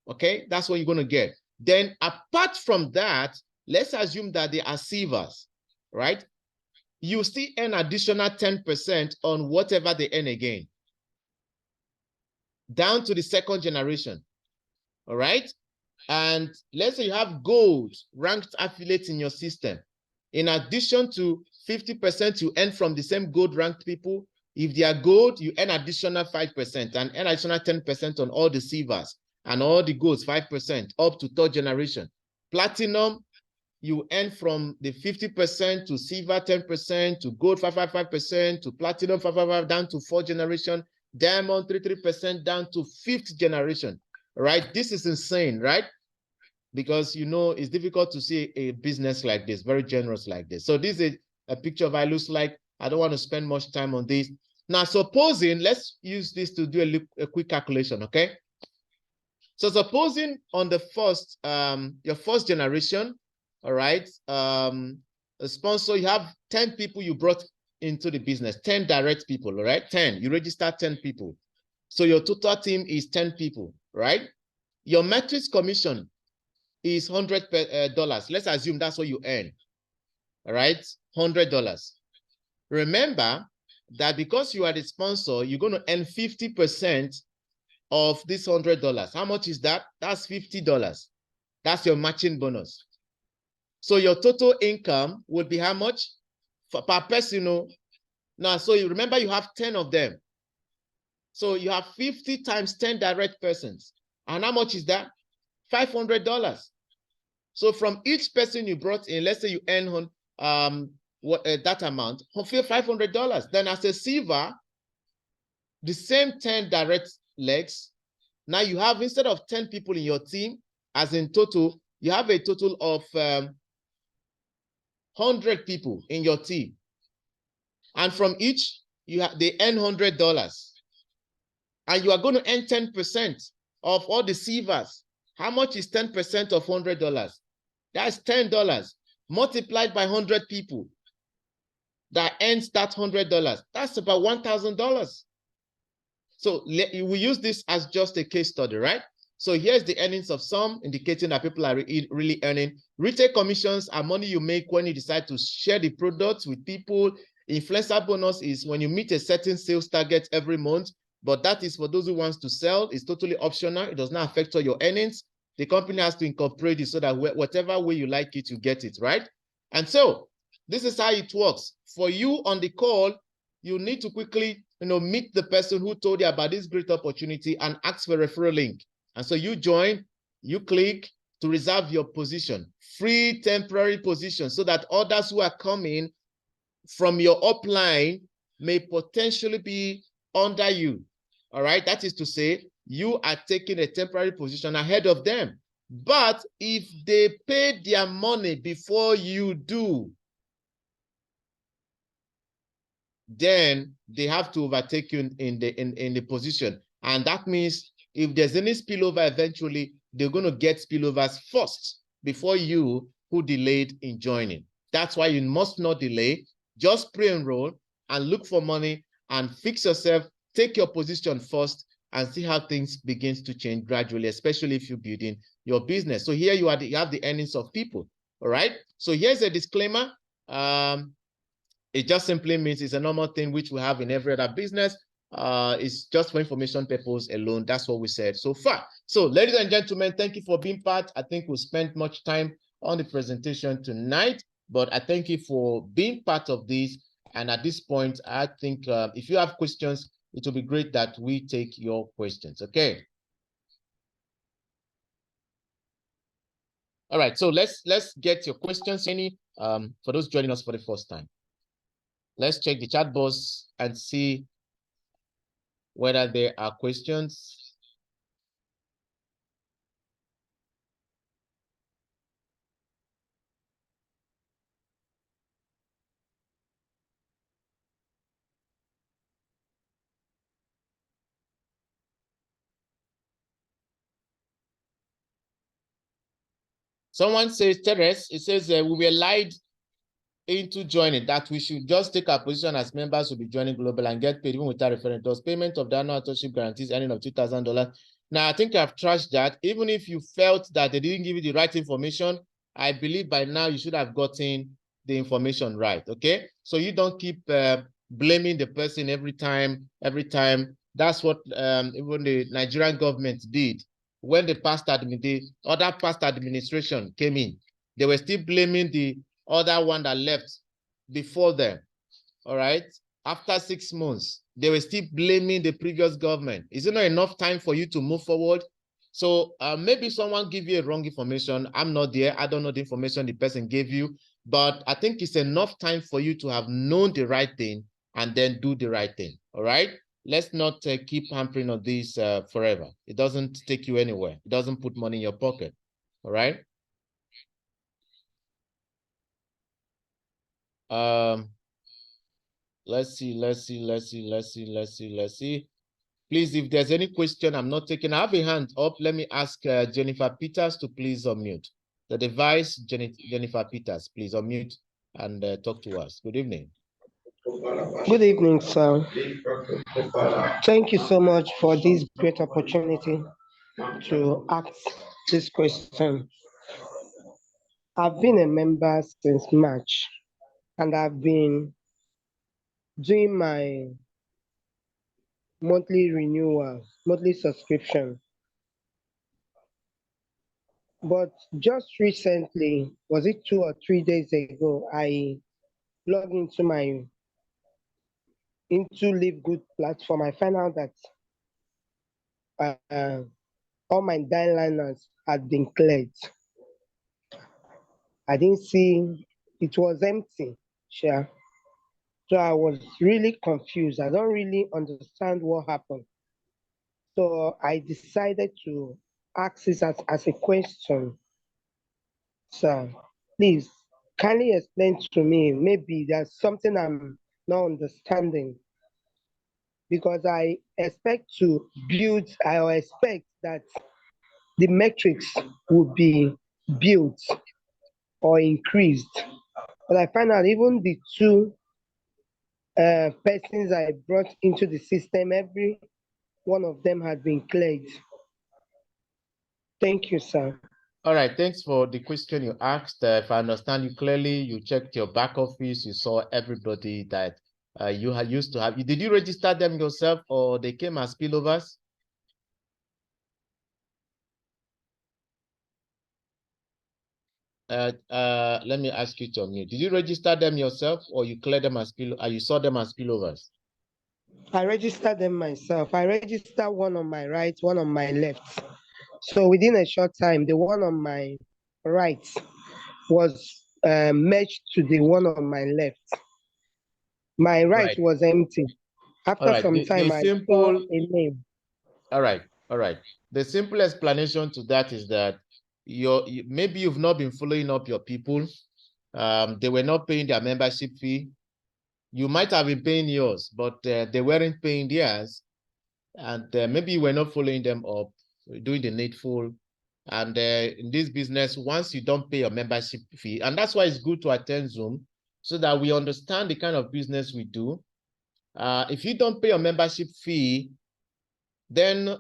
Okay, that's what you're going to get. Then apart from that, let's assume that they are sievers, right? You still earn additional 10% on whatever they earn again, down to the 2nd generation. All right. And let's say you have gold ranked affiliates in your system. In addition to 50% you earn from the same gold ranked people, if they are gold, you earn additional 5% and earn additional 10% on all the silvers and all the golds, 5% up to 3rd generation. Platinum, you earn from the 50% to silver 10% to gold 555% to platinum 555 down to 4th generation, diamond 33% down to 5th generation. Right? This is insane, right? Because it's difficult to see a business like this, very generous like this. So this is a picture of how it looks like. I don't want to spend much time on this. Now, supposing, let's use this to do a quick calculation, okay? So supposing on the first, your 1st generation, all right, a sponsor, you have 10 people you brought into the business, 10 direct people, all right? 10, you register 10 people. So your total team is 10 people, right? Your metrics commission is $100. Let's assume that's what you earn, all right? $100. Remember that because you are the sponsor, you're going to earn 50% of this $100. How much is that? That's $50. That's your matching bonus. So your total income would be how much per person? Now, so you remember you have 10 of them. So you have 50 times 10 direct persons. And how much is that? $500. So from each person you brought in, let's say you earn that amount, $500. Then as a silver, the same 10 direct legs. Now you have, instead of 10 people in your team, as in total, you have a total of 100 people in your team. And from each, they earn $100. And you are going to earn 10% of all the silvers. How much is 10% of $100? That's $10 multiplied by 100 people. That earns that $100. That's about $1,000. So we use this as just a case study, right? So here's the earnings of some, indicating that people are really earning. Retail commissions are money you make when you decide to share the products with people. Influencer bonus is when you meet a certain sales target every month, but that is for those who wants to sell. It's totally optional. It does not affect all your earnings. The company has to incorporate it so that whatever way you like it, you get it, right? And so this is how it works. For you on the call, you need to quickly, meet the person who told you about this great opportunity and ask for a referral link. And so you join, you click to reserve your position, free temporary position, so that others who are coming from your upline may potentially be under you. All right. That is to say, you are taking a temporary position ahead of them. But if they pay their money before you do, then they have to overtake you in the position. And that means if there's any spillover, eventually they're going to get spillovers first before you who delayed in joining. That's why you must not delay. Just pre-enroll and look for money and fix yourself. Take your position first and see how things begins to change gradually, especially if you're building your business. So here you have the earnings of people. All right. So here's a disclaimer. It just simply means it's a normal thing which we have in every other business. It's just for information purpose alone. That's what we said so far. So, ladies and gentlemen, thank you for being part. I think we spent much time on the presentation tonight, but I thank you for being part of this. And at this point, I think if you have questions, it will be great that we take your questions. Okay. All right. So let's get your questions. Any for those joining us for the first time. Let's check the chat box and see whether there are questions. Someone says, Teres, it says we were lied into joining, that we should just take our position as members who will be joining Global and get paid even without referring to us. Payment of the annual authorship guarantees earning of $2,000. Now, I think I've trashed that. Even if you felt that they didn't give you the right information, I believe by now you should have gotten the information right, okay? So you don't keep blaming the person every time. That's what even the Nigerian government did. When the other past administration came in, they were still blaming the other one that left before them. All right. After 6 months, they were still blaming the previous government. Is it not enough time for you to move forward? So maybe someone give you a wrong information. I'm not there. I don't know the information the person gave you, but I think it's enough time for you to have known the right thing and then do the right thing. All right. Let's not keep hampering on this forever. It doesn't take you anywhere. It doesn't put money in your pocket. All right. Let's see. Please, if there's any question I'm not taking, I have a hand up. Let me ask Jennifer Peters to please unmute. The device, Jennifer Peters, please unmute and talk to us. Good evening. Good evening, sir. Thank you so much for this great opportunity to ask this question. I've been a member since March, and I've been doing my monthly renewal, monthly subscription. But just recently, was it 2 or 3 days ago, I logged into Livegood platform. I found out that all my dialiners had been cleared. I didn't see, it was empty. Sure. So I was really confused. I don't really understand what happened. So I decided to ask this as a question. So please, kindly explain to me, maybe there's something I'm not understanding. Because I expect that the metrics would be built or increased. But I find out even the two persons I brought into the system, every one of them had been cleared. Thank you, sir. All right, thanks for the question you asked. If I understand you clearly, you checked your back office, you saw everybody that you had used to have. Did you register them yourself or they came as spillovers? Let me ask you to unmute. Did you register them yourself or you cleared them as you saw them as spillovers? I registered them myself. I registered one on my right, one on my left. So within a short time, the one on my right was merged to the one on my left. My right Right. was empty. All After right. some The time, I saw simple, a name. all right. All right. The simple explanation to that is that maybe you've not been following up your people. They were not paying their membership fee. You might have been paying yours, but they weren't paying theirs. And maybe you were not following them up, doing the needful. And in this business, once you don't pay your membership fee, and that's why it's good to attend Zoom so that we understand the kind of business we do. If you don't pay your membership fee, then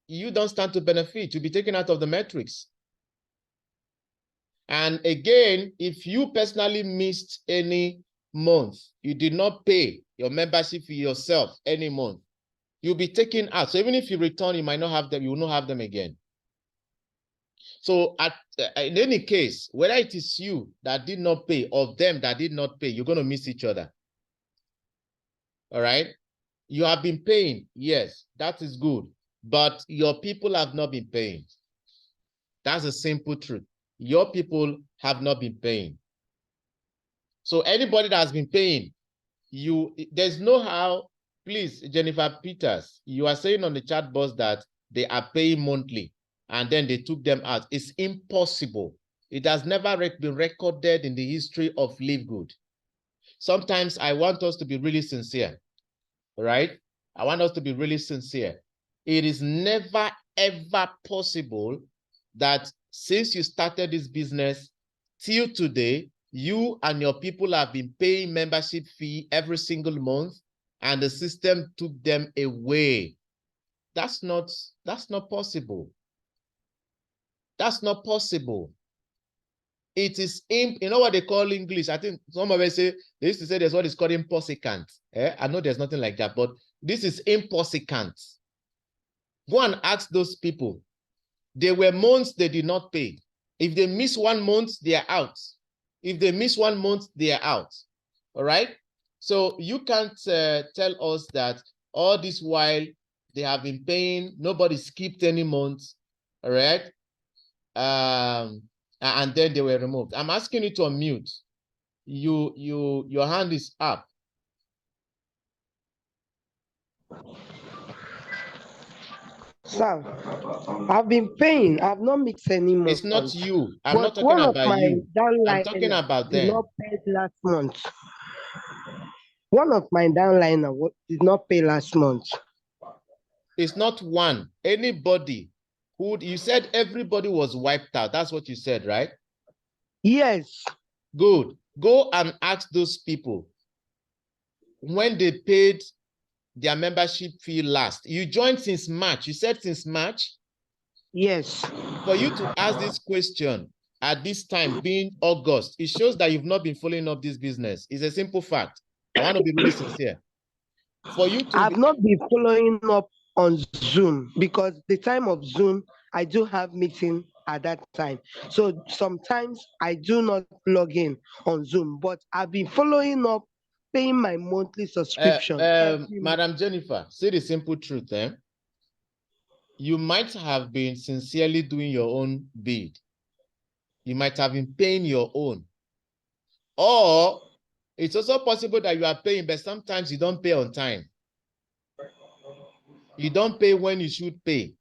you don't stand to benefit. You'll be taken out of the metrics. And again, if you personally missed any month, you did not pay your membership fee yourself any month, you'll be taken out. So even if you return, you might not have them, you will not have them again. So in any case, whether it is you that did not pay or them that did not pay, you're going to miss each other. All right? You have been paying, yes, that is good, but your people have not been paying. That's a simple truth. Your people have not been paying. So anybody that has been paying, there's no how. Please, Jennifer Peters, you are saying on the chat box that they are paying monthly and then they took them out. It's impossible. It has never been recorded in the history of Livegood. Sometimes I want us to be really sincere, right? I want us to be really sincere. It is never, ever possible that since you started this business till today, you and your people have been paying membership fee every single month and the system took them away. That's not possible. That's not possible. It is, you know what they call English? I think some of us say, they used to say there's what is called impossible. I know there's nothing like that, but this is impossible. Go and ask those people. There were months they did not pay. If they miss 1 month, they are out. If they miss 1 month, they are out. All right? So you can't tell us that all this while they have been paying, nobody skipped any month. All right? And then they were removed. I'm asking you to unmute. Your hand is up. Sir, I've been paying. I've not mixed any month. It's not you. I'm but not talking one of about my you. I'm talking downliner about did them. not pay last month. One of my downliner did not pay last month. It's not one. Anybody who, you said everybody was wiped out. That's what you said, right? Yes. Good. Go and ask those people when they paid their membership fee last. You joined since March. You said since March? Yes. For you to ask this question at this time being August, it shows that you've not been following up this business. It's a simple fact. I want to be really sincere. For you to I've not been following up on Zoom because the time of Zoom, I do have meeting at that time. So sometimes I do not log in on Zoom, but I've been following up, paying my monthly subscription every month. Madam Jennifer, say the simple truth, you might have been sincerely doing your own bid. You might have been paying your own. Or it's also possible that you are paying, but sometimes you don't pay on time. You don't pay when you should pay.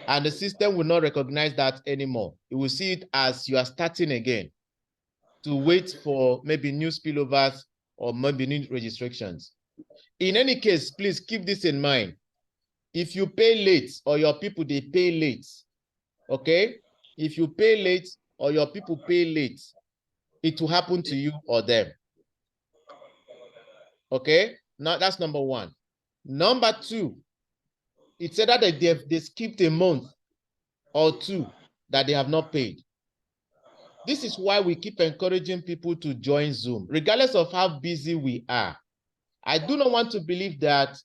And the system will not recognize that anymore. It will see it as you are starting again to wait for maybe new spillovers or maybe new registrations. In any case, please keep this in mind. If you pay late or your people, they pay late, okay? If you pay late or your people pay late, it will happen to you or them. Okay? Now, that's number one. Number two, It's either that they skipped a month or two that they have not paid. This is why we keep encouraging people to join Zoom, regardless of how busy we are. I do not want to believe that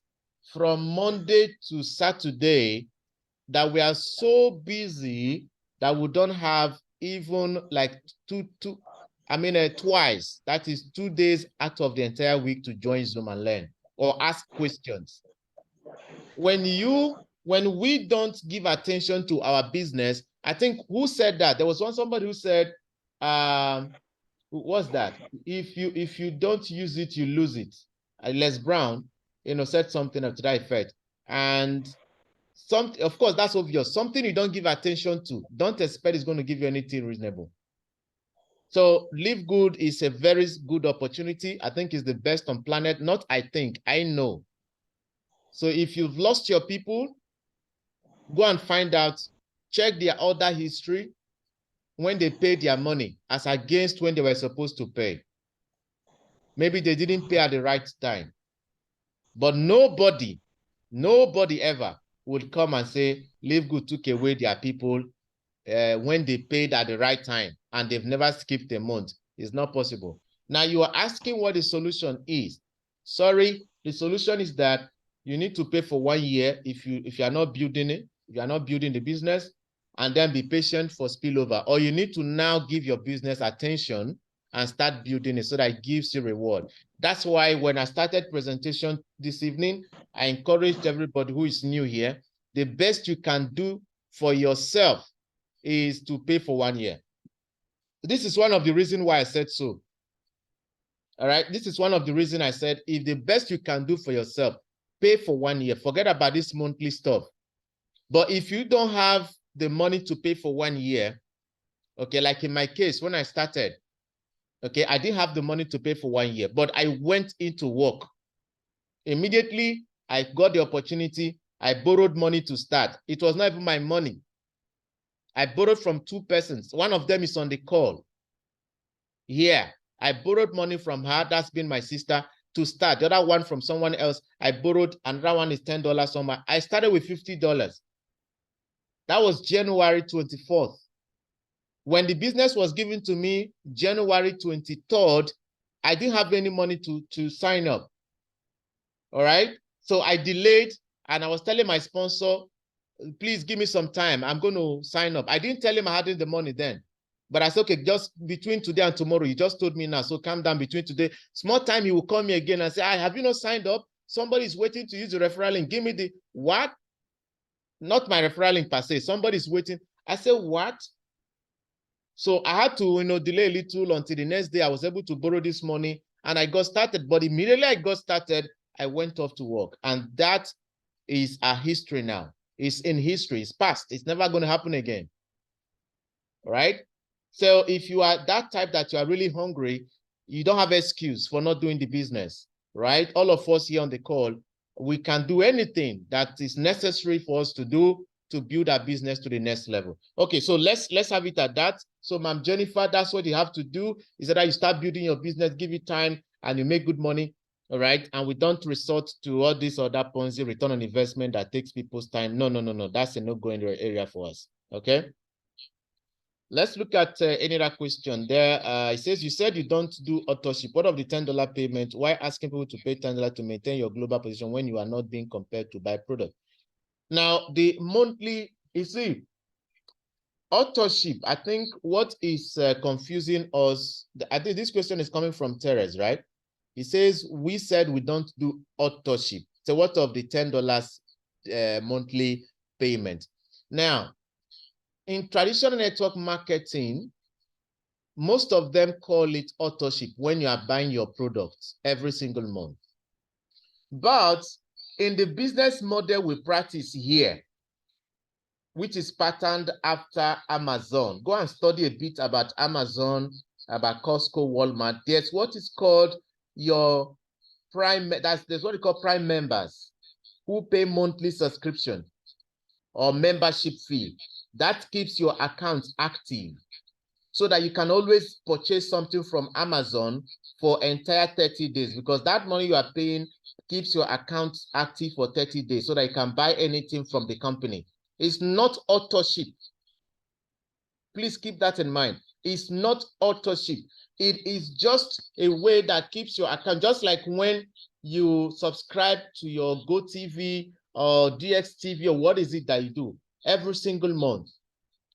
from Monday to Saturday, that we are so busy that we don't have even like twice. That is 2 days out of the entire week to join Zoom and learn or ask questions. When we don't give attention to our business, I think who said that? There was somebody who said, what's that? If you don't use it, you lose it. Les Brown, said something to that effect. And of course, that's obvious. Something you don't give attention to, don't expect it's going to give you anything reasonable. So Livegood is a very good opportunity. I think it's the best on planet. Not I think, I know. So if you've lost your people, go and find out, check their order history when they paid their money as against when they were supposed to pay. Maybe they didn't pay at the right time. But nobody ever would come and say Livegood took away their people when they paid at the right time and they've never skipped a month. It's not possible. Now you are asking what the solution is. Sorry, the solution is that you need to pay for 1 year if you are not building it, if you are not building the business, and then be patient for spillover. Or you need to now give your business attention and start building it so that it gives you reward. That's why when I started presentation this evening, I encouraged everybody who is new here, the best you can do for yourself is to pay for 1 year. This is one of the reasons why I said so. All right. This is one of the reasons I said, if the best you can do for yourself, pay for 1 year, forget about this monthly stuff. But if you don't have the money to pay for 1 year, okay, like in my case, when I started, okay, I didn't have the money to pay for 1 year, but I went into work. Immediately, I got the opportunity. I borrowed money to start. It was not even my money. I borrowed from 2 persons. One of them is on the call. Here, I borrowed money from her. That's been my sister to start. The other one from someone else. I borrowed. Another one is $10 somewhere. I started with $50. That was January 24th. When the business was given to me, January 23rd, I didn't have any money to sign up. All right. So I delayed and I was telling my sponsor, please give me some time. I'm going to sign up. I didn't tell him I hadn't the money then. But I said, okay, just between today and tomorrow, you just told me now. So calm down between today. Small time, he will call me again and say, have you not signed up? Somebody is waiting to use the referral link. Give me the what? Not my referral link per se. Somebody is waiting. I said, what? So I had to, delay a little until the next day I was able to borrow this money and I got started. But immediately I got started, I went off to work. And that is a history now. It's in history. It's past. It's never going to happen again. All right? So if you are that type that you are really hungry, you don't have excuse for not doing the business, right? All of us here on the call, we can do anything that is necessary for us to do to build our business to the next level. Okay, so let's have it at that. So, Ma'am Jennifer, that's what you have to do, is that you start building your business, give it time, and you make good money, all right? And we don't resort to all this or that Ponzi return on investment that takes people's time. No. That's a no-go area for us, okay? Let's look at any other question there. It says, you said you don't do authorship. What of the $10 payment? Why asking people to pay $10 to maintain your global position when you are not being compared to buy product? Now, the monthly, you see, authorship, I think what is confusing us, I think this question is coming from Teres, right? He says, we said we don't do authorship. So what of the $10 monthly payment? Now, in traditional network marketing, most of them call it authorship when you are buying your products every single month. But in the business model we practice here, which is patterned after Amazon, go and study a bit about Amazon, about Costco, Walmart. There's what is called your prime, there's what you call prime members who pay monthly subscription or membership fee. That keeps your account active so that you can always purchase something from Amazon for entire 30 days, because that money you are paying keeps your account active for 30 days so that you can buy anything from the company. It's not authorship. Please keep that in mind. It's not authorship. It is just a way that keeps your account, just like when you subscribe to your GoTV or DXTV or what is it that you do every single month.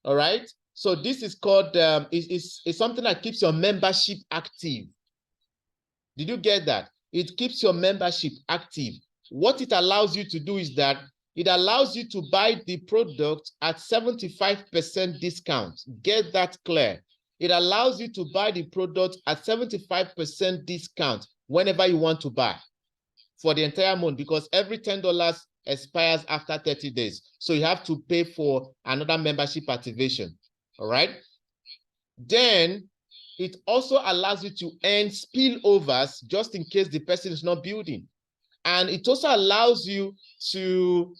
All right. So this is called, it's something that keeps your membership active. Did you get that? It keeps your membership active. What it allows you to do is that it allows you to buy the product at 75% discount. Get that clear. It allows you to buy the product at 75% discount whenever you want to buy for the entire month, because every $10 expires after 30 days. So you have to pay for another membership activation. All right. Then it also allows you to earn spillovers just in case the person is not building. And it also allows you to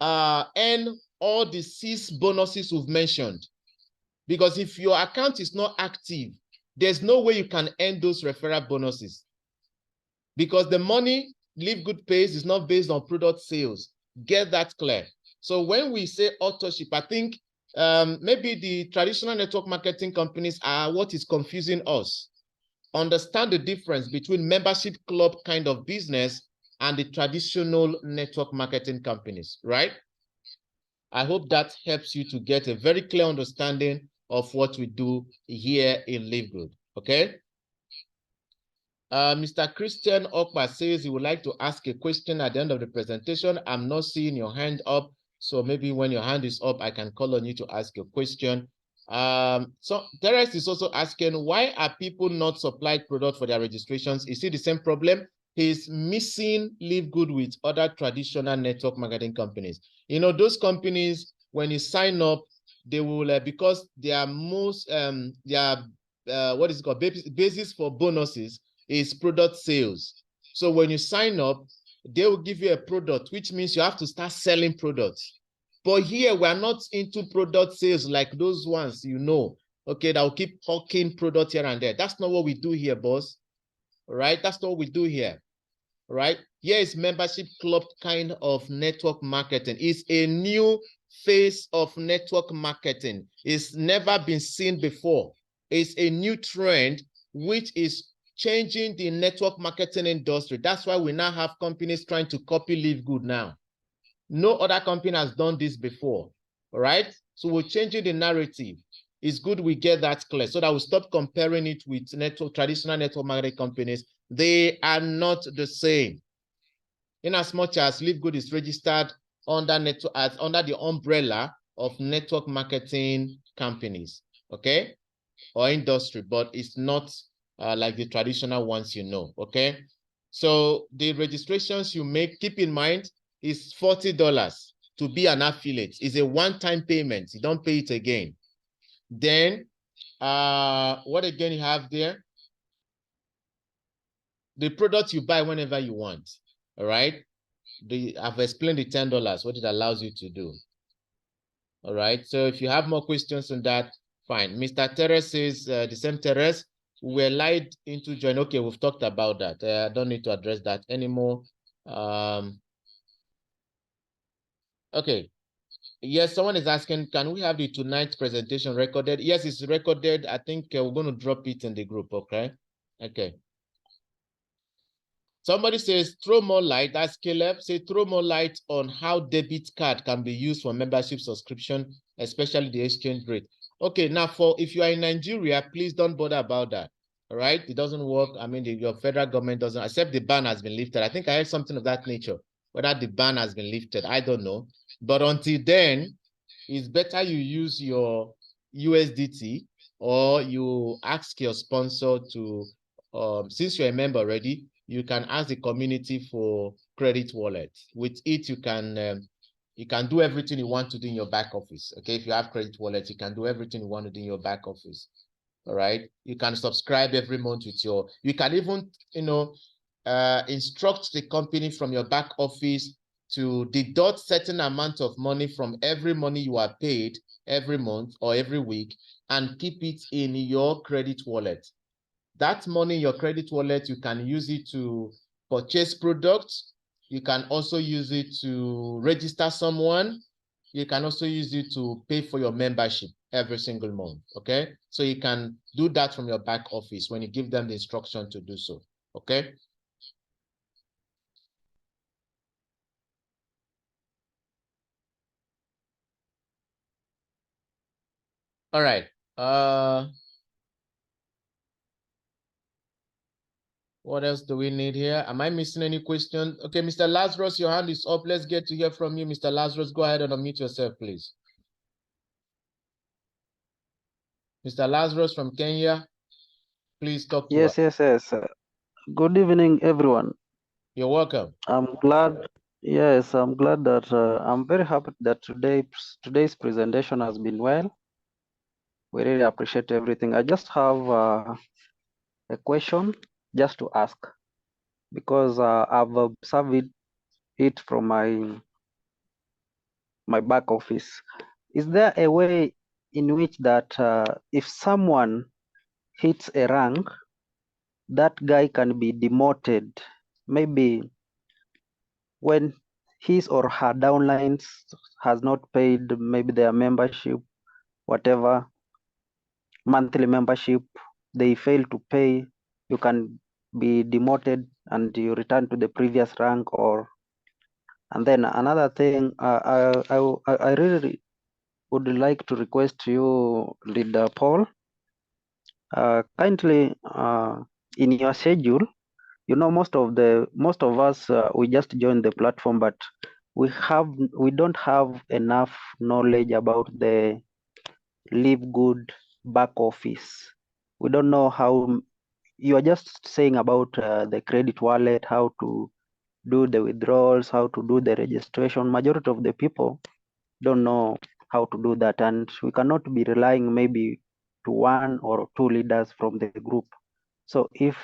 earn all the 6 bonuses we've mentioned. Because if your account is not active, there's no way you can earn those referral bonuses. Because the money Livegood pays is not based on product sales. Get that clear. So when we say authorship, I think maybe the traditional network marketing companies are what is confusing us. Understand the difference between membership club kind of business and the traditional network marketing companies, right? I hope that helps you to get a very clear understanding of what we do here in Livegood, okay? Mr. Christian Okpa says he would like to ask a question at the end of the presentation. I'm not seeing your hand up, so maybe when your hand is up, I can call on you to ask your question. So Teres is also asking, why are people not supplied product for their registrations? Is it the same problem? He's missing Livegood with other traditional network marketing companies. You know, those companies, when you sign up, they will, because they are most, what is it called, basis for bonuses is product sales. So when you sign up, they will give you a product, which means you have to start selling products. But here, we're not into product sales like those ones, you know, okay, that will keep hawking product here and there. That's not what we do here, boss. All right, that's not what we do here. All right, here is membership club kind of network marketing. It's a new phase of network marketing. It's never been seen before. It's a new trend, which is changing the network marketing industry. That's why we now have companies trying to copy Livegood now. No other company has done this before, all right? So we're changing the narrative. It's good we get that clear so that we stop comparing it with traditional network marketing companies. They are not the same. In as much as Livegood is registered under the umbrella of network marketing companies, okay, or industry, but it's not like the traditional ones, you know, okay? So the registrations you make, keep in mind, is $40 to be an affiliate. It's a one-time payment. You don't pay it again. Then, what again you have there? The product you buy whenever you want, all right? I've explained the $10, what it allows you to do. All right, so if you have more questions on that, fine. Mr. Teres says, the same Teres, we're lied into join. Okay, we've talked about that. I don't need to address that anymore. Okay. Yes, someone is asking, can we have the tonight's presentation recorded? Yes, it's recorded. I think we're going to drop it in the group, okay? Okay. Somebody says, throw more light. That's Caleb. Say, throw more light on how debit card can be used for membership subscription, especially the exchange rate. Okay, now if you are in Nigeria, please don't bother about that. All right, it doesn't work. I mean, your federal government doesn't, except the ban has been lifted. I think I heard something of that nature. Whether the ban has been lifted, I don't know. But until then, it's better you use your USDT or you ask your sponsor to, since you're a member already, you can ask the community for credit wallet. With it, you can do everything you want to do in your back office. Okay, if you have credit wallet, you can do everything you want to do in your back office. All right, you can subscribe every month with you can even, instruct the company from your back office to deduct certain amount of money from every money you are paid every month or every week and keep it in your credit wallet. That money in your credit wallet, you can use it to purchase products. You can also use it to register someone. You can also use it to pay for your membership every single month, okay? So you can do that from your back office when you give them the instruction to do so, okay? All right. What else do we need here? Am I missing any questions? Okay, Mr. Lazarus, your hand is up. Let's get to hear from you. Mr. Lazarus, go ahead and unmute yourself, please. Mr. Lazarus from Kenya, please talk to us. Yes. Good evening, everyone. You're welcome. I'm glad. Yes, I'm glad that I'm very happy that today's presentation has been well. We really appreciate everything. I just have a question just to ask because I've observed it from my back office. Is there a way in which that if someone hits a rank, that guy can be demoted? Maybe when his or her downlines has not paid maybe their membership, whatever monthly membership, they fail to pay, you can be demoted and you return to the previous rank. Or and then another thing, I really would like to request you, leader Paul, kindly in your schedule, you know, most of us we just join the platform, but we don't have enough knowledge about the Livegood back office. We don't know how. You are just saying about the credit wallet, how to do the withdrawals, how to do the registration. Majority of the people don't know how to do that, and we cannot be relying maybe to one or two leaders from the group. So if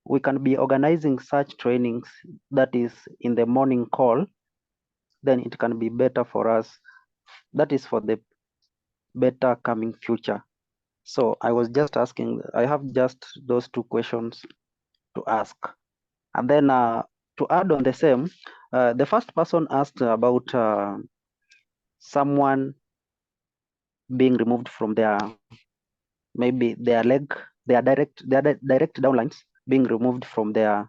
we can be organizing such trainings, that is in the morning call, then it can be better for us. That is for the better coming future. So I was just asking, I have just those two questions to ask. And then to add on the same, the first person asked about someone being removed from their, maybe their direct downlines being removed from their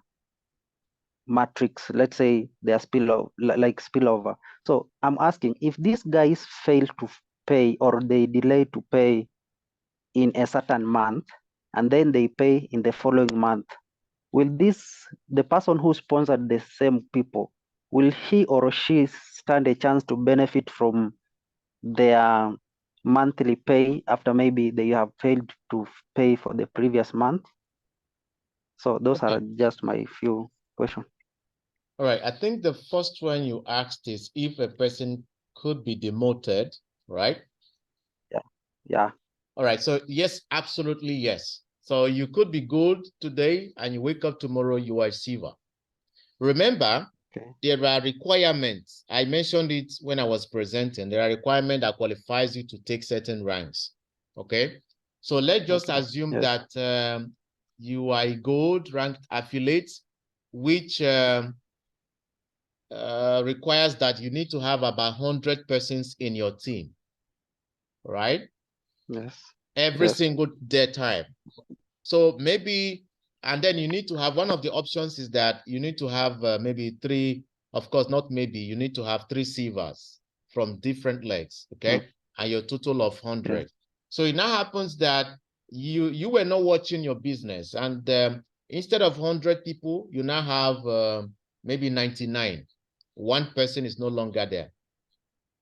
matrix, let's say their spillover. So I'm asking, if these guys fail to pay or they delay to pay in a certain month and then they pay in the following month, will the person who sponsored the same people, will he or she stand a chance to benefit from their monthly pay after maybe they have failed to pay for the previous month? So those are just my few questions. All right. I think the first one you asked is if a person could be demoted, right? Yeah. All right. So yes, absolutely yes. So you could be good today and you wake up tomorrow, you are a silver. Remember, there are requirements. I mentioned it when I was presenting. There are requirements that qualifies you to take certain ranks. Okay. So let's just assume that you are a gold ranked affiliate, which requires that you need to have about 100 persons in your team, right? Yes. Every single day time. So maybe, and then you need to have, one of the options is that you need to have maybe three, of course, not maybe, you need to have three silvers from different legs, okay? And your total of 100. So it now happens that you were not watching your business, and instead of 100 people, you now have maybe 99. One person is no longer there,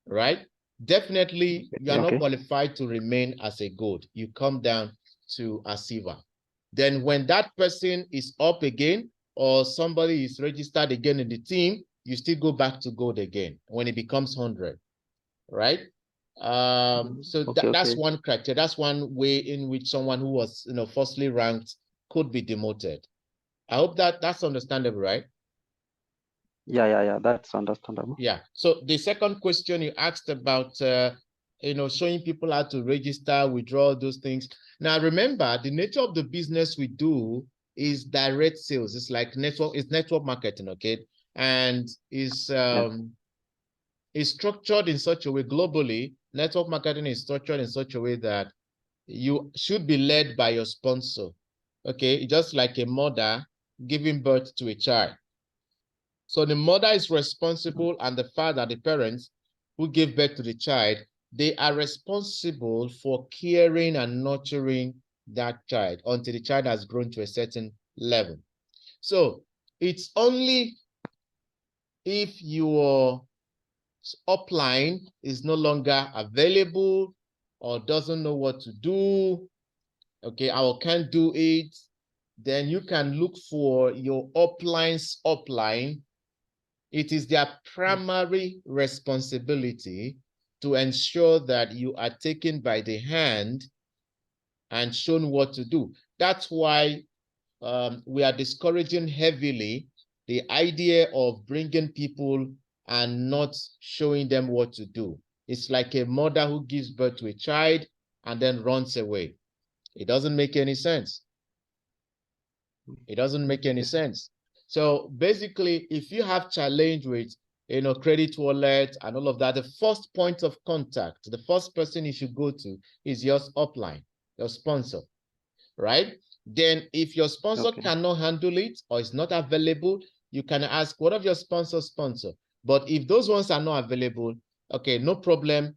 right? Definitely, you are not qualified to remain as a gold. You come down to a silver. Then when that person is up again, or somebody is registered again in the team, you still go back to gold again when it becomes 100, right? So that's one criteria. That's one way in which someone who was, firstly ranked could be demoted. I hope that's understandable, right? Yeah, that's understandable. Yeah. So the second question you asked about, showing people how to register, withdraw, those things. Now, remember, the nature of the business we do is direct sales. It's like network marketing, okay? And is structured in such a way globally. Network marketing is structured in such a way that you should be led by your sponsor, okay? Just like a mother giving birth to a child. So the mother is responsible, and the father, the parents who gave birth to the child, they are responsible for caring and nurturing that child until the child has grown to a certain level. So it's only if your upline is no longer available or doesn't know what to do, okay, or can't do it, then you can look for your upline's upline. It is their primary responsibility to ensure that you are taken by the hand and shown what to do. That's why we are discouraging heavily the idea of bringing people and not showing them what to do. It's like a mother who gives birth to a child and then runs away. It doesn't make any sense. It doesn't make any sense. So basically, if you have challenge with, credit wallet and all of that, the first point of contact, the first person you should go to is your upline, your sponsor, right? Then if your sponsor cannot handle it or is not available, you can ask one of your sponsor. But if those ones are not available, okay, no problem.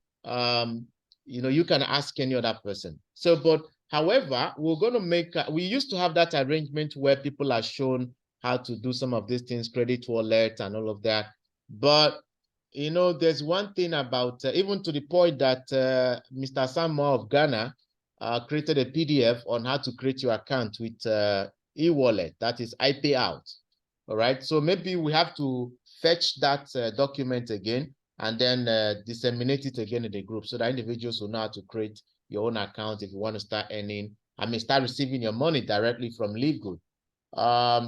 You can ask any other person. So, but however, we're going to make, we used to have that arrangement where people are shown how to do some of these things, credit wallet and all of that. But, there's one thing about, even to the point that Mr. Samuel of Ghana created a PDF on how to create your account with e-wallet, that is IP out. All right, so maybe we have to fetch that document again and then disseminate it again in the group so that individuals will know how to create your own account if you want to start earning, start receiving your money directly from Livegood.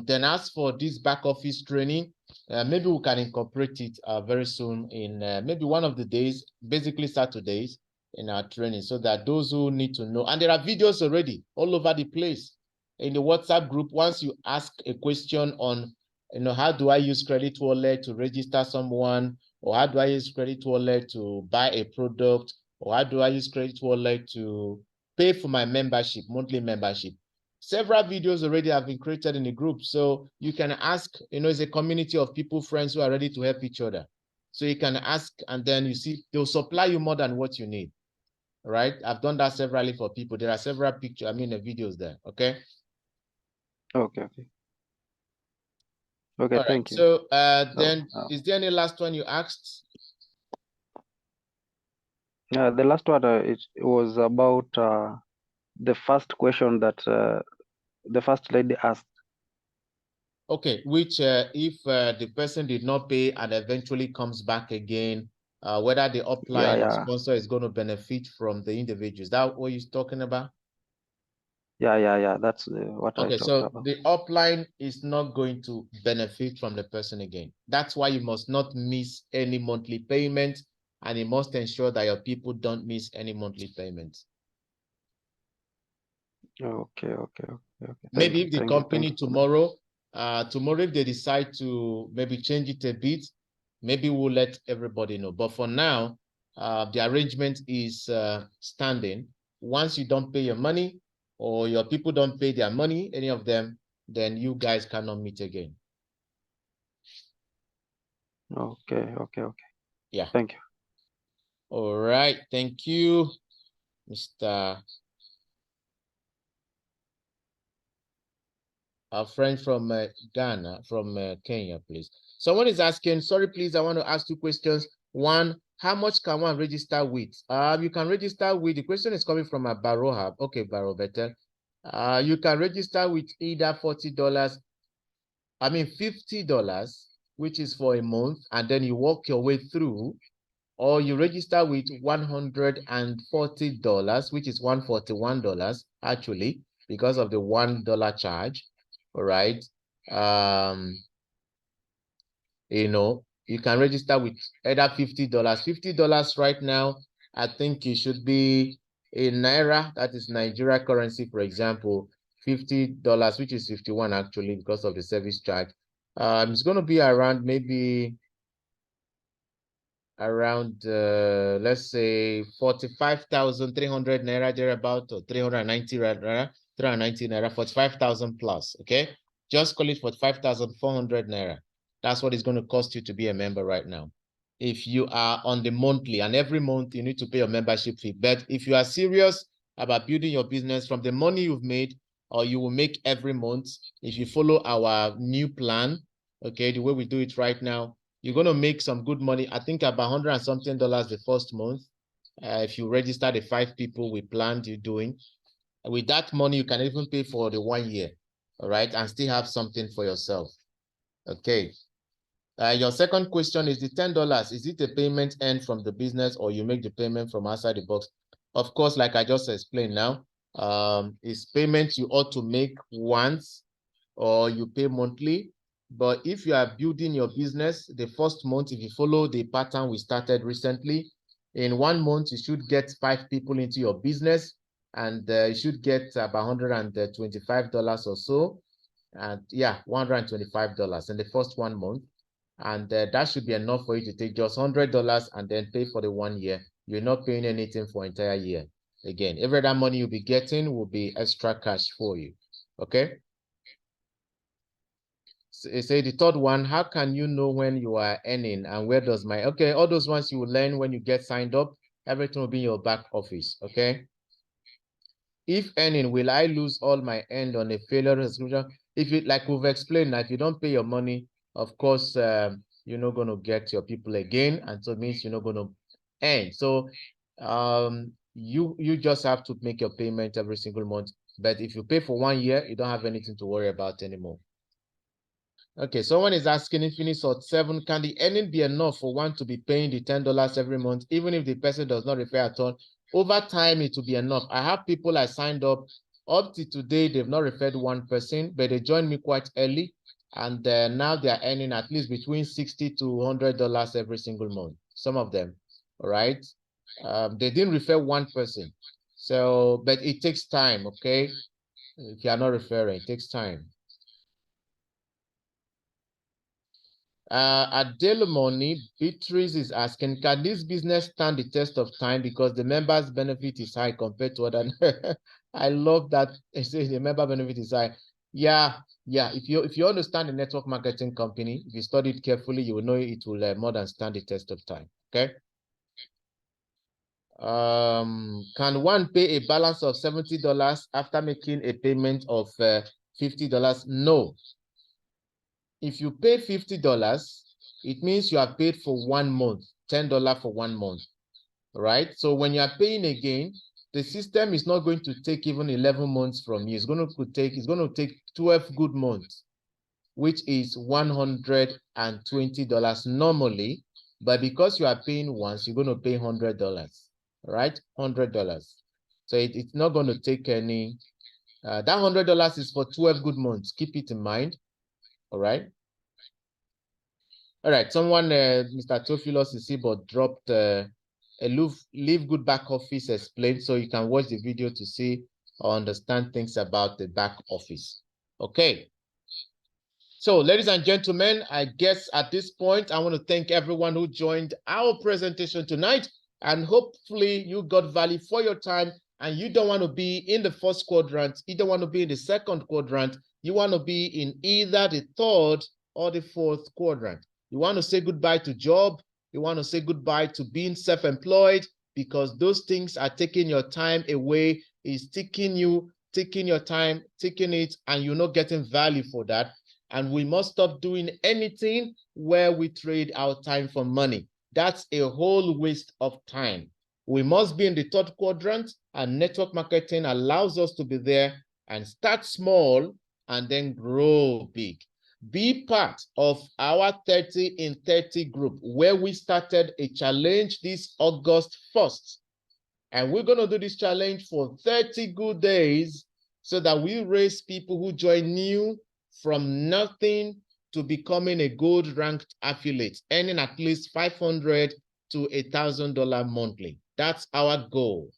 Then as for this back office training, maybe we can incorporate it very soon in maybe one of the days, basically Saturdays in our training, so that those who need to know, and there are videos already all over the place in the WhatsApp group. Once you ask a question on, how do I use credit wallet to register someone, or how do I use credit wallet to buy a product, or how do I use credit wallet to pay for my membership, monthly membership, several videos already have been created in the group. So you can ask, it's a community of people, friends who are ready to help each other. So you can ask, and then you see, they'll supply you more than what you need. Right? I've done that severally for people. There are several pictures, videos there. Okay. Okay. All right. Thank you. So then, is there any last one you asked? The last one it was about the first question that the first lady asked. Okay, which if the person did not pay and eventually comes back again, whether the upline or sponsor is going to benefit from the individual. Is that what you're talking about? Yeah. That's what I talked about. So the upline is not going to benefit from the person again. That's why you must not miss any monthly payment, and you must ensure that your people don't miss any monthly payments. Okay. Maybe if the company tomorrow, if they decide to maybe change it a bit, maybe we'll let everybody know. But for now, the arrangement is standing. Once you don't pay your money or your people don't pay their money, any of them, then you guys cannot meet again. Okay. Yeah. Thank you. All right. Thank you, Mr. Our friend from Ghana, from Kenya, please. Someone is asking, sorry, please, I want to ask two questions. One, how much can one register with? You can register with, the question is coming from a Baroha. Okay, Baro, better. You can register with either $40, $50, which is for a month, and then you walk your way through, or you register with $140, which is $141 actually, because of the $1 charge. All right. You can register with either $50. $50 right now, I think it should be in Naira, that is Nigeria currency, for example, $50, which is 51 actually because of the service charge. It's going to be around maybe around let's say 45,300 naira thereabout, or 390 naira, 390 naira, 45,000 plus. Okay, just call it 45,400 naira. That's what it's going to cost you to be a member right now. If you are on the monthly, and every month you need to pay your membership fee. But if you are serious about building your business from the money you've made, or you will make every month, if you follow our new plan, okay, the way we do it right now, you're going to make some good money. I think about $100 and something the first month. If you register the 5 people we planned you doing, with that money, you can even pay for the 1 year, all right, and still have something for yourself. Okay. Your second question is the $10. Is it a payment earned from the business, or you make the payment from outside the box? Of course, like I just explained now, it's payment you ought to make once, or you pay monthly. But if you are building your business, the first month, if you follow the pattern we started recently, in 1 month, you should get 5 people into your business, and you should get about $125 or so. And yeah, $125 in the first 1 month. And that should be enough for you to take just $100 and then pay for the 1 year. You're not paying anything for entire year. Again, every that money you'll be getting will be extra cash for you. Okay. Say the third one, how can you know when you are earning, and where does my, okay, all those ones you will learn when you get signed up. Everything will be in your back office. Okay. If earning, will I lose all my earned on a failure subscription? If it, like we've explained, now if you don't pay your money, of course, you're not going to get your people again, and so it means you're not going to earn. So you just have to make your payment every single month. But if you pay for 1 year, you don't have anything to worry about anymore. Okay, someone is asking Infinite Sort 7, can the earning be enough for one to be paying the $10 every month, even if the person does not refer at all? Over time, it will be enough. I have people I signed up to today, they've not referred one person, but they joined me quite early, and now they are earning at least between $60 to $100 every single month, some of them, all right? They didn't refer one person. So, but it takes time, okay? If you are not referring, it takes time. Adelimoni Beatrice is asking, can this business stand the test of time because the members' benefit is high compared to other? I love that. It says the member benefit is high. Yeah. If you understand the network marketing company, if you study it carefully, you will know it will more than stand the test of time. Okay. Can one pay a balance of $70 after making a payment of $50? No. If you pay $50, it means you are paid for 1 month, $10 for 1 month, right? So when you are paying again, the system is not going to take even 11 months from you. It's going to take 12 good months, which is $120 normally. But because you are paying once, you're going to pay $100, right? $100. So it's not going to take any. That $100 is for 12 good months. Keep it in mind. All right. All right, someone, Mr. Theophilus Isibo, dropped a Livegood back office explained, so you can watch the video to see or understand things about the back office. Okay. So, ladies and gentlemen, I guess at this point, I want to thank everyone who joined our presentation tonight, and hopefully you got value for your time, and you don't want to be in the first quadrant, you don't want to be in the second quadrant, you want to be in either the third or the fourth quadrant. You want to say goodbye to job. You want to say goodbye to being self-employed, because those things are taking your time away. It's taking your time, taking it, and you're not getting value for that. And we must stop doing anything where we trade our time for money. That's a whole waste of time. We must be in the third quadrant, and network marketing allows us to be there and start small and then grow big. Be part of our 30 in 30 group, where we started a challenge this August 1st. And we're going to do this challenge for 30 good days, so that we raise people who join new from nothing to becoming a gold ranked affiliate, earning at least $500 to $1,000 monthly. That's our goal.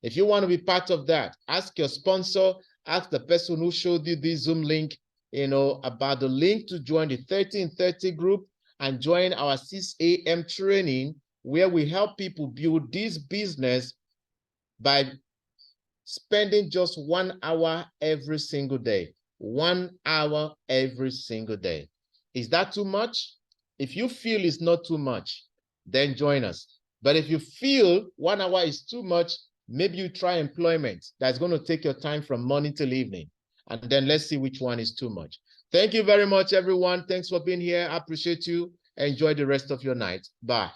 If you want to be part of that, ask your sponsor, ask the person who showed you this Zoom link, about the link to join the 1330 group and join our 6 a.m. training, where we help people build this business by spending just 1 hour every single day. 1 hour every single day. Is that too much? If you feel it's not too much, then join us. But if you feel 1 hour is too much, maybe you try employment that's going to take your time from morning till evening. And then let's see which one is too much. Thank you very much, everyone. Thanks for being here. I appreciate you. Enjoy the rest of your night. Bye.